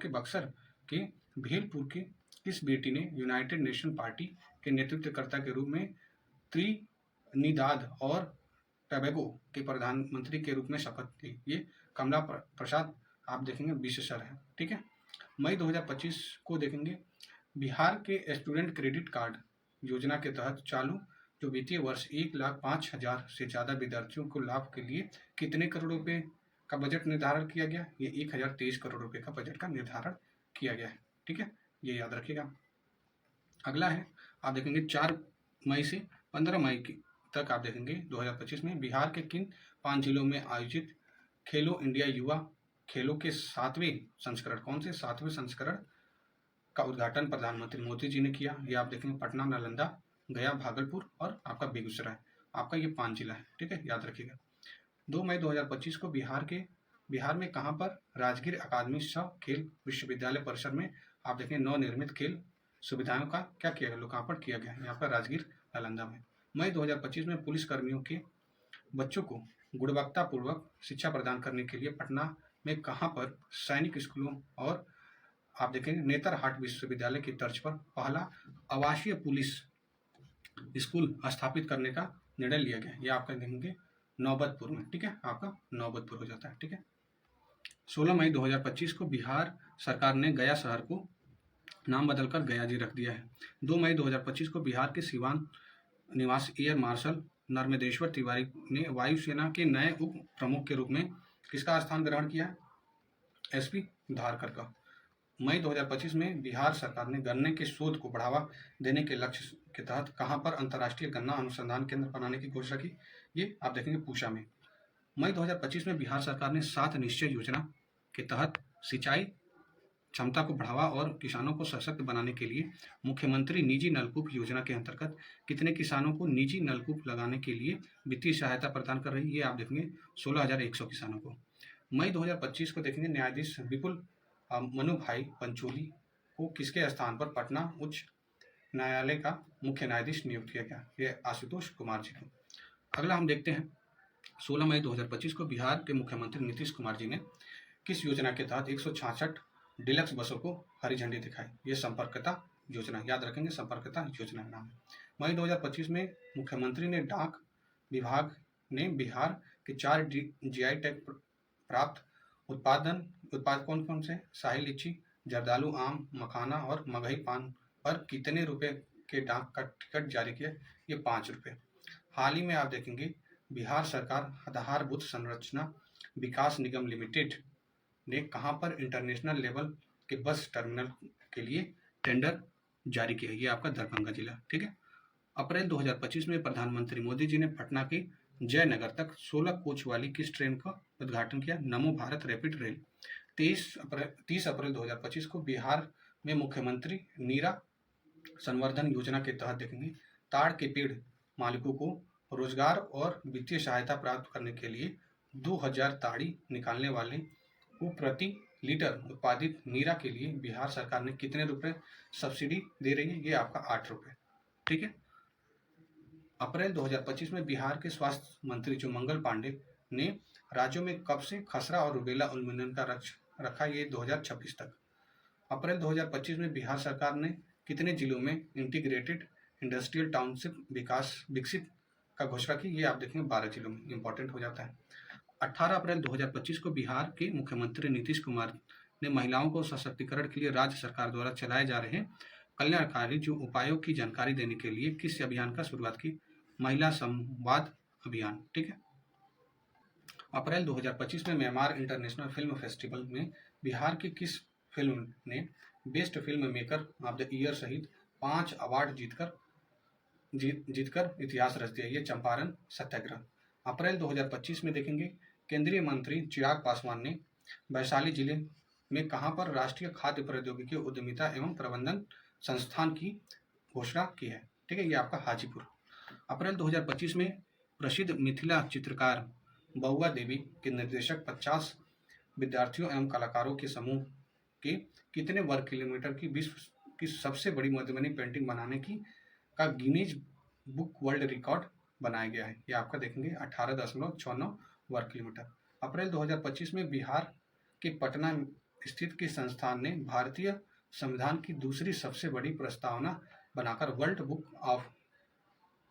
बक्सर के भेलपुर के किस बेटी ने यूनाइटेड नेशन पार्टी के नेतृत्वकर्ता के रूप में त्रिनिदाद और टोबैगो के प्रधानमंत्री के रूप में शपथ ली। ये कमला प्रसाद आप देखेंगे विशेषर है। ठीक है, मई 2025 को देखेंगे बिहार के स्टूडेंट क्रेडिट कार्ड योजना के तहत चालू जो वित्तीय वर्ष 1,05,000 से ज़्यादा विद्यार्थियों को लाभ के लिए कितने करोड़ रुपए का बजट निर्धारण किया गया। ये 1023 करोड़ रुपए का बजट का निर्धारण किया गया है। ठीक है, ये याद रखिएगा। अगला है आप देखेंगे 4 मई से 15 मई तक आप देखेंगे 2025 में बिहार के किन 5 जिलों में आयोजित खेलो इंडिया युवा खेलों के 7वें संस्करण, कौन से 7वें संस्करण का उद्घाटन प्रधानमंत्री मोदी जी ने किया। ये आप देखेंगे पटना, नालंदा, गया, भागलपुर और आपका बेगूसराय। आपका ये 5 जिला है। ठीक है, याद रखिएगा। 2 मई 2025 को बिहार में कहाँ पर राजगीर अकादमी सह खेल विश्वविद्यालय परिसर में आप देखेंगे नवनिर्मित खेल सुविधाओं का क्या किया गया, लोकार्पण किया गया। यहाँ पर राजगीर नालंदा में। मई 2025 में पुलिस कर्मियों के बच्चों को गुणवत्तापूर्वक शिक्षा प्रदान करने के लिए पटना में कहाँ पर सैनिक स्कूलों और आप देखेंगे नेतरहाट विश्वविद्यालय की तर्ज पर पहला आवासीय पुलिस स्कूल स्थापित करने का निर्णय लिया गया। ये आपका देखेंगे नौबतपुर में। ठीक है, आपका नौबतपुर हो जाता है। ठीक है, 16 मई 2025 को बिहार सरकार ने गया शहर को नाम बदलकर गया जी रख दिया है। 2 मई 2025 को बिहार के सिवान निवासी एयर मार्शल नर्मदेश्वर तिवारी ने वायुसेना के नए उप प्रमुख के रूप में किसका स्थान ग्रहण किया है, एसपी धारकर का। मई 2025 में बिहार सरकार ने गन्ने के शोध को बढ़ावा देने के लक्ष्य के तहत कहां पर अंतर्राष्ट्रीय गन्ना अनुसंधान केंद्र बनाने की घोषणा की। ये आप देखेंगे पूषा में। मई 2025 में बिहार सरकार ने 7 निश्चय योजना के तहत सिंचाई क्षमता को बढ़ावा और किसानों को सशक्त बनाने के लिए मुख्यमंत्री निजी नलकूप योजना के अंतर्गत कितने किसानों को निजी नलकूप लगाने के लिए वित्तीय सहायता प्रदान कर रही है। ये आप देखेंगे 16,100 किसानों को। मई 2025 को देखेंगे न्यायाधीश विपुल मनु भाई पंचोली को किसके स्थान पर पटना उच्च न्यायालय का मुख्य न्यायाधीश नियुक्त किया गया। ये आशुतोष कुमार जी को। अगला हम देखते हैं 16 मई 2025 को बिहार के मुख्यमंत्री नीतीश कुमार जी ने किस योजना के तहत 166 डिलक्स बसों को हरी झंडी दिखाई। ये संपर्कता योजना, याद रखेंगे, संपर्कता योजना का नाम है। मई 2025 में मुख्यमंत्री ने डाक विभाग ने बिहार के 4 जीआई टैग प्राप्त उत्पाद कौन कौन से, शाही लीची, जर्दालू आम, मखाना और मगही पान पर कितने रुपए के डाक का टिकट जारी किया? ये 5 रुपये। हाल ही में आप देखेंगे बिहार सरकार आधारभूत संरचना विकास निगम लिमिटेड ने कहां पर इंटरनेशनल लेवल के बस टर्मिनल के लिए टेंडर जारी किया? ये आपका दरभंगा जिला। ठीक है। अप्रैल 2025 में प्रधानमंत्री मोदी जी ने पटना के जयनगर तक 16 कोच वाली किस ट्रेन का उद्घाटन किया? नमो भारत रैपिड रेल। 30 अप्रैल 2025 को बिहार में मुख्यमंत्री नीरा संवर्धन योजना के तहत देखेंगे ताड़ के पेड़ मालिकों को रोजगार और वित्तीय सहायता प्राप्त करने के लिए 2000 ताड़ी निकालने वाले को प्रति लीटर उत्पादित नीरा के लिए बिहार सरकार ने कितने रुपए सब्सिडी दे रही है? ये आपका 8 रुपये। ठीक है। अप्रैल 2025 में बिहार के स्वास्थ्य मंत्री जो मंगल पांडे ने राज्यों में कब से खसरा और रुबेला उन्मूलन का रखा? ये 2026 तक। अप्रैल 2025 में बिहार सरकार ने कितने जिलों में इंटीग्रेटेड इंडस्ट्रियल टाउनशिप विकसित का घोषणा की? ये आप देखेंगे 12 जिलों में, इंपॉर्टेंट हो जाता है। 18 अप्रैल 2025 को बिहार के मुख्यमंत्री नीतीश कुमार ने महिलाओं को सशक्तिकरण के लिए राज्य सरकार द्वारा चलाए जा रहे कल्याणकारी जो उपायों की जानकारी देने के लिए किस अभियान का शुरुआत की? महिला संवाद अभियान। ठीक है। अप्रैल 2025 में म्यांमार इंटरनेशनल फिल्म फेस्टिवल में बिहार की किस फिल्म ने best film maker of the year सहित 5 अवार्ड जीतकर इतिहास रच दिया? ये चंपारण सत्याग्रह। अप्रैल 2025 में देखेंगे केंद्रीय मंत्री चिराग पासवान ने वैशाली जिले में कहां पर राष्ट्रीय खाद्य प्रौद्योगिकी उद्यमिता एवं प्रबंधन संस्थान की घोषणा की है? ठीक है। ये आपका हाजीपुर। अप्रैल 2025 में प्रसिद्ध मिथिला चित्रकार बउआ देवी के निर्देशक 50 विद्यार्थियों एवं कलाकारों के समूह के कितने वर्ग किलोमीटर की विश्व की सबसे बड़ी मधुबनी पेंटिंग बनाने की का गिनीज बुक वर्ल्ड रिकॉर्ड बनाया गया है? ये आपका देखेंगे 18.69 वर्ग किलोमीटर। अप्रैल 2025 में बिहार के पटना स्थित के संस्थान ने भारतीय संविधान की दूसरी सबसे बड़ी प्रस्तावना बनाकर world book of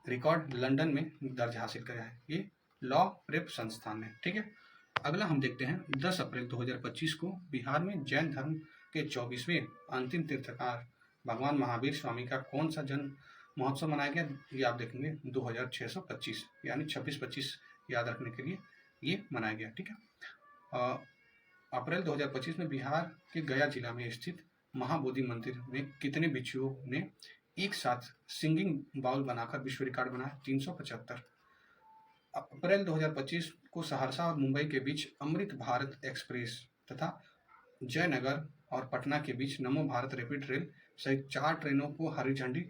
record London में दर्ज हासिल किया है। ये लॉ प्रेप संस्थान है। ठीक है। अगला हम देखते हैं 10 अप्रैल 2025 को बिहार में जैन धर्म के 24वें अंतिम तीर्थकार भगवान महावीर स्वामी का कौन सा जन्म महोत्सव मनाया गया? ये आप देखेंगे 2625 यानी 26-25 याद रखने के लिए ये मनाया गया। ठीक है। अप्रैल 2025 में बिहार के गया जिला में स्थित महाबोधि मंदिर में कितने बिच्छुओं ने एक साथ सिंगिंग बाउल बनाकर विश्व रिकॉर्ड बनाया? 375। अप्रैल 2025 को सहरसा और मुंबई के बीच अमृत भारत एक्सप्रेस तथा जयनगर और पटना के बीच नमो भारत रैपिड रेल सहित 4 ट्रेनों को हरी झंडी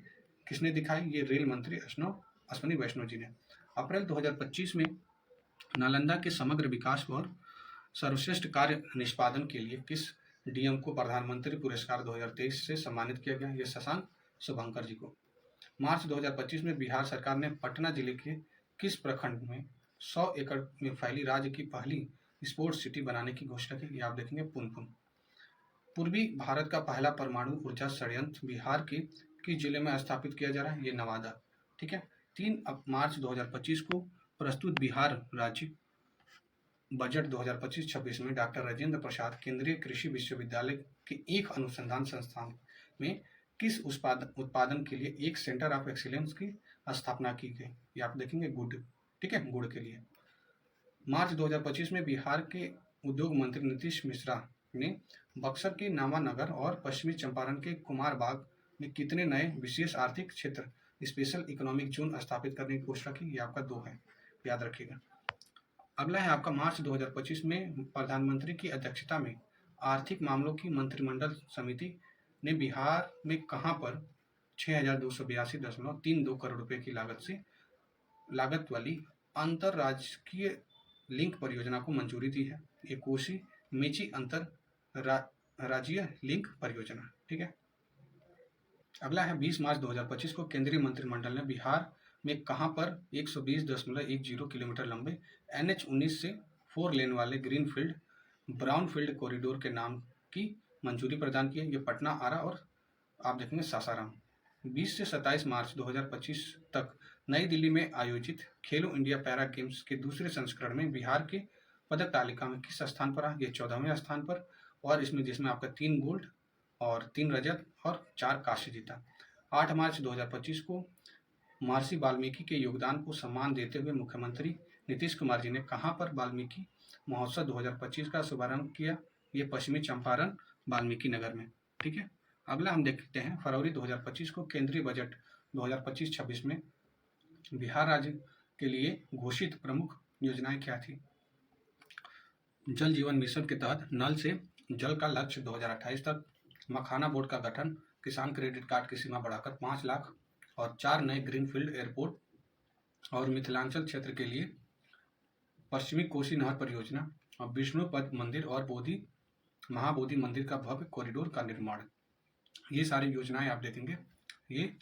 किसने दिखाई? ये रेल मंत्री अश्विनी वैष्णव जी ने। अप्रैल 2025 में नालंदा के समग्र विकास और सर्वश्रेष्ठ कार्य निष्पादन के लिए किस डीएम को प्रधानमंत्री पुरस्कार 2023 से सम्मानित किया गया? ये शशांक शुभंकर जी को। मार्च 2025 में बिहार सरकार ने पटना जिले के किस प्रखंड में 100 एकड़ में फैली राज्य की पहली स्पोर्ट्स सिटी बनाने की घोषणा की? ये आप देखेंगे पुनपुन। पूर्वी भारत का पहला परमाणु ऊर्जा संयंत्र बिहार के किस जिले में स्थापित किया जा रहा है? ये नवादा। ठीक है। 3 मार्च 2025 को प्रस्तुत बिहार राज्य बजट 2025-26 में डॉक्टर राजेंद्र प्रसाद केंद्रीय कृषि विश्वविद्यालय के एक अनुसंधान संस्थान में किस उत्पादन के लिए एक सेंटर ऑफ एक्सीलेंस की स्थापना की गई? ये आप देखेंगे गुड़। ठीक है, गुड़ के लिए। मार्च 2025 में बिहार के उद्योग मंत्री नीतीश मिश्रा ने बक्सर के नामानगर और पश्चिमी चंपारण के कुमारबाग में कितने नए विशेष आर्थिक क्षेत्र स्पेशल इकोनॉमिक जोन स्थापित करने की घोषणा की? ये आपका 2 है, याद रखिएगा। अगला है आपका मार्च 2025 में प्रधानमंत्री की अध्यक्षता में आर्थिक मामलों की मंत्रिमंडल समिति ने बिहार में कहां पर 6,282.32 करोड़ रुपए की लागत वाली अंतरराज्यीय लिंक परियोजना को मंजूरी दी है? ये कोसी मेची राज्यीय लिंक परियोजना। ठीक है। अगला है 20 मार्च 2025 को केंद्रीय मंत्रिमंडल ने बिहार में कहां पर 120.10 किलोमीटर लंबे NH-19 से 4 लेन वाले ग्रीनफील्ड ब्राउनफील्ड कॉरिडोर के नाम की मंजूरी प्रदान की है। ये पटना, आरा और आप देखेंगे सासाराम। 20 से 27 मार्च 2025 तक नई दिल्ली में आयोजित खेलो इंडिया पैरा गेम्स के दूसरे संस्करण में बिहार के पदक तालिका में किस स्थान पर रहा? ये 14वें स्थान पर, और जिसमें आपका 3 गोल्ड और 3 रजत और 4 कांस्य जीता। 8 मार्च 2025 को महर्षि वाल्मीकि के योगदान को सम्मान देते हुए मुख्यमंत्री नीतीश कुमार जी ने कहां पर वाल्मीकि महोत्सव 2025 का शुभारंभ किया? ये पश्चिमी चंपारण वाल्मीकि नगर में। ठीक है, अगला हम देखते हैं फरवरी 2025 को केंद्रीय बजट 2025-26 में बिहार राज्य के लिए घोषित प्रमुख योजनाएं क्या थी? जल जीवन मिशन के तहत नल से जल का लक्ष्य 2028 तक, मखाना बोर्ड का गठन, किसान क्रेडिट कार्ड की सीमा बढ़ाकर 5 लाख और 4 नए ग्रीनफील्ड एयरपोर्ट और मिथिलांचल क्षेत्र के लिए पश्चिमी कोसी नहर परियोजना और विष्णुपद मंदिर और महाबोधि मंदिर का भव्य कॉरिडोर का निर्माण। ये सारी योजनाएं आप देखेंगे ये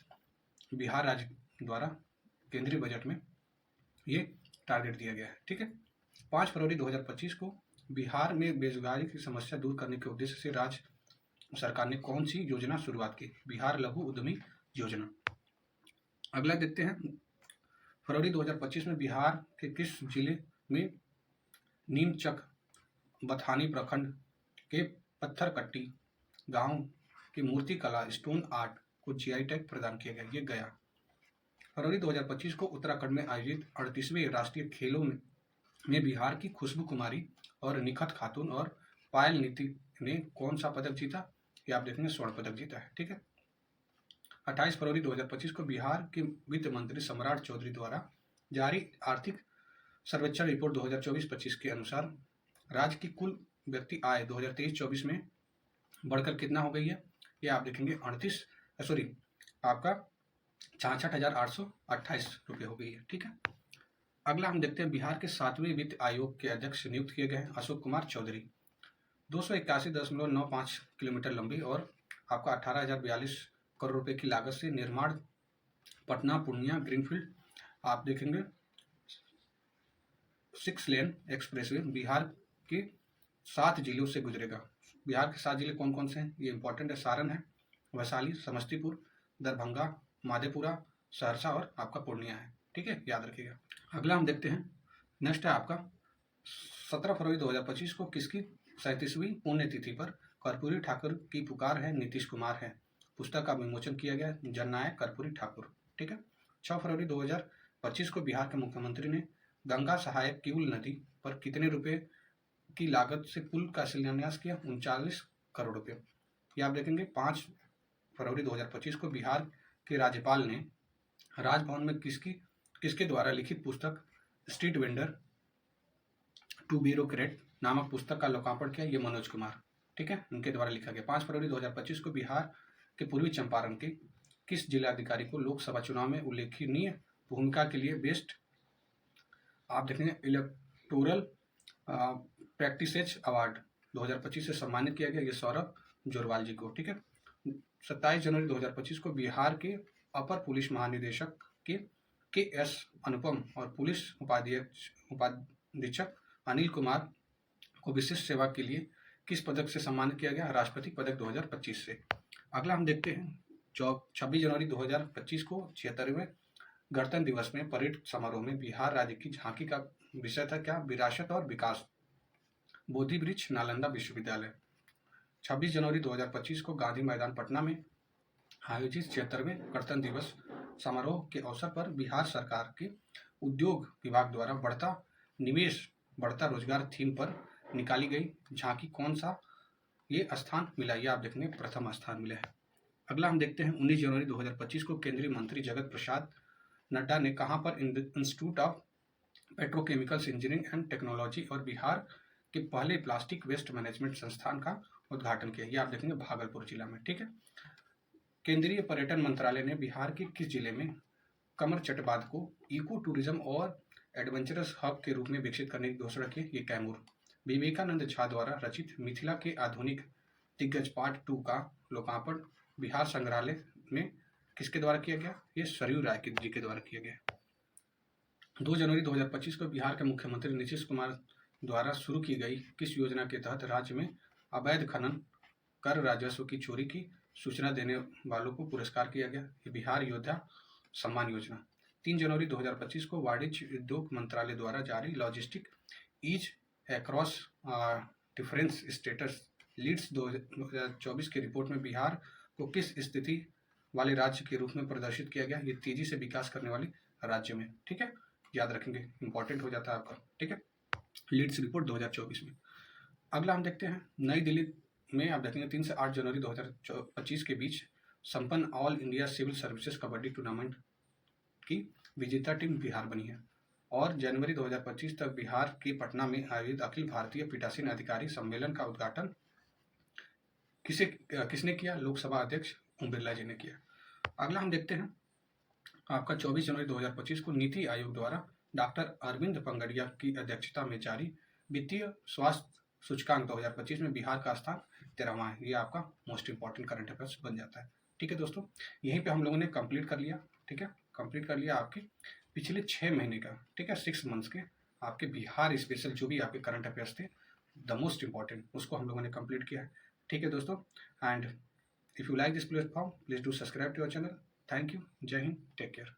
बिहार राज्य द्वारा केंद्रीय बजट में ये टारगेट दिया गया है। ठीक है, 5 फरवरी 2025 को बिहार में बेरोजगारी की समस्या दूर करने के उद्देश्य से राज्य सरकार ने कौन सी योजना शुरुआत की? बिहार लघु उद्यमी योजना। अगला देखते हैं फरवरी 2025 में बिहार के किस जिले में नीमचक बथानी प्रखंड के पत्थरकट्टी गांव की मूर्ति कला स्टोन आर्ट को जीआई टैग प्रदान किया गया? ये गया। फरवरी 2025 को उत्तराखंड में आयोजित 38वें राष्ट्रीय खेलों में बिहार की खुशबू कुमारी और निखत खातून और पायल नीति ने कौन सा पदक जीता? ये आप देखेंगे स्वर्ण पदक जीता है। ठीक है, 28 फरवरी 2025 को बिहार के वित्त मंत्री सम्राट चौधरी द्वारा जारी आर्थिक सर्वेक्षण रिपोर्ट 2024-25 के अनुसार राज्य की कुल व्यक्ति आय 2023-24 में बढ़कर कितना हो गई है? ये आप देखेंगे 66,828 रुपये हो गई है। ठीक है, अगला हम देखते हैं बिहार के 7वें वित्त आयोग के अध्यक्ष नियुक्त किए गए हैं अशोक कुमार चौधरी। 281.95 किलोमीटर लंबी और आपका 18,042 करोड़ रुपए की लागत से निर्माण पटना पूर्णिया ग्रीनफील्ड आप देखेंगे 6 लेन एक्सप्रेसवे बिहार के 7 जिलों से गुजरेगा। बिहार के 7 जिले कौन कौन से हैं? ये इंपॉर्टेंट है, सारण है, वैशाली, समस्तीपुर, दरभंगा, मधेपुरा, सहरसा और आपका पूर्णिया है। ठीक है, याद रखिएगा। अगला हम देखते हैं, नेक्स्ट है आपका 17 फरवरी 2025 को किसकी 37वीं पुण्यतिथि पर कर्पूरी ठाकुर की पुकार है नीतीश कुमार है पुस्तक का विमोचन किया गया, जननायक कर्पूरी ठाकुर। ठीक है, 6 फरवरी 2025 को बिहार के मुख्यमंत्री ने गंगा सहायक किउल नदी पर कितने रुपए की लागत से पुल का शिलान्यास किया? 39 करोड़ रुपए। ये आप देखेंगे 5 फरवरी 2025 को बिहार के राज्यपाल ने राजभवन में किसके द्वारा लिखित पुस्तक स्ट्रीट वेंडर टू ब्यूरोक्रेट नामक पुस्तक का लोकार्पण किया? ये मनोज कुमार। ठीक है, उनके द्वारा लिखा गया। 5 फरवरी 2025 को बिहार के पूर्वी चंपारण के किस जिलाधिकारी को लोकसभा चुनाव में उल्लेखनीय भूमिका के लिए बेस्ट आप देखेंगे इलेक्टोरल प्रैक्टिसेज अवार्ड 2025 से सम्मानित किया गया? ये सौरभ जोरवाल जी को। ठीक है, 27 जनवरी 2025 को बिहार के अपर पुलिस महानिदेशक के एस अनुपम और पुलिस उपाधीक्षक अनिल कुमार को विशिष्ट सेवा के लिए किस पदक से सम्मानित किया गया? राष्ट्रपति पदक 2025 से। अगला हम देखते हैं 26 जनवरी 2025 को 76वें गणतंत्र दिवस में परेड समारोह में बिहार राज्य की झांकी का विषय था क्या? विरासत और विकास, बोधि वृक्ष, नालंदा विश्वविद्यालय। 26 जनवरी 2025 को गांधी मैदान पटना में आयोजित 76वें गणतंत्र दिवस समारोह के अवसर पर बिहार सरकार के उद्योग विभाग द्वारा बढ़ता निवेश बढ़ता रोजगार थीम पर निकाली गई झांकी कौन सा ये स्थान मिला? ये आप देखेंगे प्रथम स्थान मिला है। अगला हम देखते हैं 19 जनवरी 2025 को केंद्रीय मंत्री जगत प्रसाद नड्डा ने कहां पर institute of petrochemicals engineering and technology और बिहार के पहले प्लास्टिक वेस्ट मैनेजमेंट संस्थान का उद्घाटन किया? ये आप देखेंगे भागलपुर जिला में। ठीक है, केंद्रीय पर्यटन मंत्रालय ने बिहार के किस जिले में कमर चटबाद को इको टूरिज्म और एडवेंचरस हब के रूप में विकसित करने की घोषणा की? ये कैमूर। विवेकानंद झा द्वारा रचित मिथिला के आधुनिक दिग्गज पार्ट 2 का लोकार्पण बिहार संग्रहालय में किसके द्वारा किया गया? ये सरयू राय जी के द्वारा किया गया। 2 जनवरी 2025 को बिहार के मुख्यमंत्री नीतीश कुमार द्वारा शुरू की गई किस योजना के तहत राज्य में अवैध खनन कर राजस्व की चोरी की सूचना देने वालों को पुरस्कार किया गया। ये बिहार योद्धा सम्मान योजना। 3 जनवरी 2025 को वाणिज्य उद्योग मंत्रालय द्वारा जारी logistic ease across difference states leads 2024 की रिपोर्ट में बिहार को किस स्थिति वाले राज्य के रूप में प्रदर्शित किया गया। ये तेजी से विकास करने वाले राज्य में, ठीक है, याद रखेंगे, इंपॉर्टेंट हो जाता है आपका, ठीक है, लीड्स रिपोर्ट 2024 में। अगला हम देखते हैं नई दिल्ली में, आप देखेंगे 3 से 8 जनवरी 2025 के बीच संपन्न all India civil services kabaddi tournament की विजेता टीम बिहार बनी है। और जनवरी 2025 तक बिहार के पटना में आयोजित अखिल भारतीय पीठासीन अधिकारी सम्मेलन का उद्घाटन किसने किया? लोकसभा अध्यक्ष ओम बिरला जी ने किया। अगला हम देखते हैं आपका 24 जनवरी 2025 को नीति आयोग द्वारा डॉक्टर अरविंद पंगडिया की अध्यक्षता में जारी वित्तीय स्वास्थ्य सूचकांक 2025 में बिहार का स्थान 13वां है। ये आपका मोस्ट इंपॉर्टेंट करंट अफेयर्स बन जाता है, ठीक है दोस्तों। यहीं पे हम लोगों ने कंप्लीट कर लिया, ठीक है, कंप्लीट कर लिया आपके पिछले 6 महीने का, ठीक है, 6 मंथ्स के आपके बिहार स्पेशल जो भी आपके करंट अफेयर्स थे द मोस्ट इंपॉर्टेंट, उसको हम लोगों ने कंप्लीट किया है, ठीक है दोस्तों। And if you like this platform please do subscribe to our channel. Thank you, Jai Hind, take care.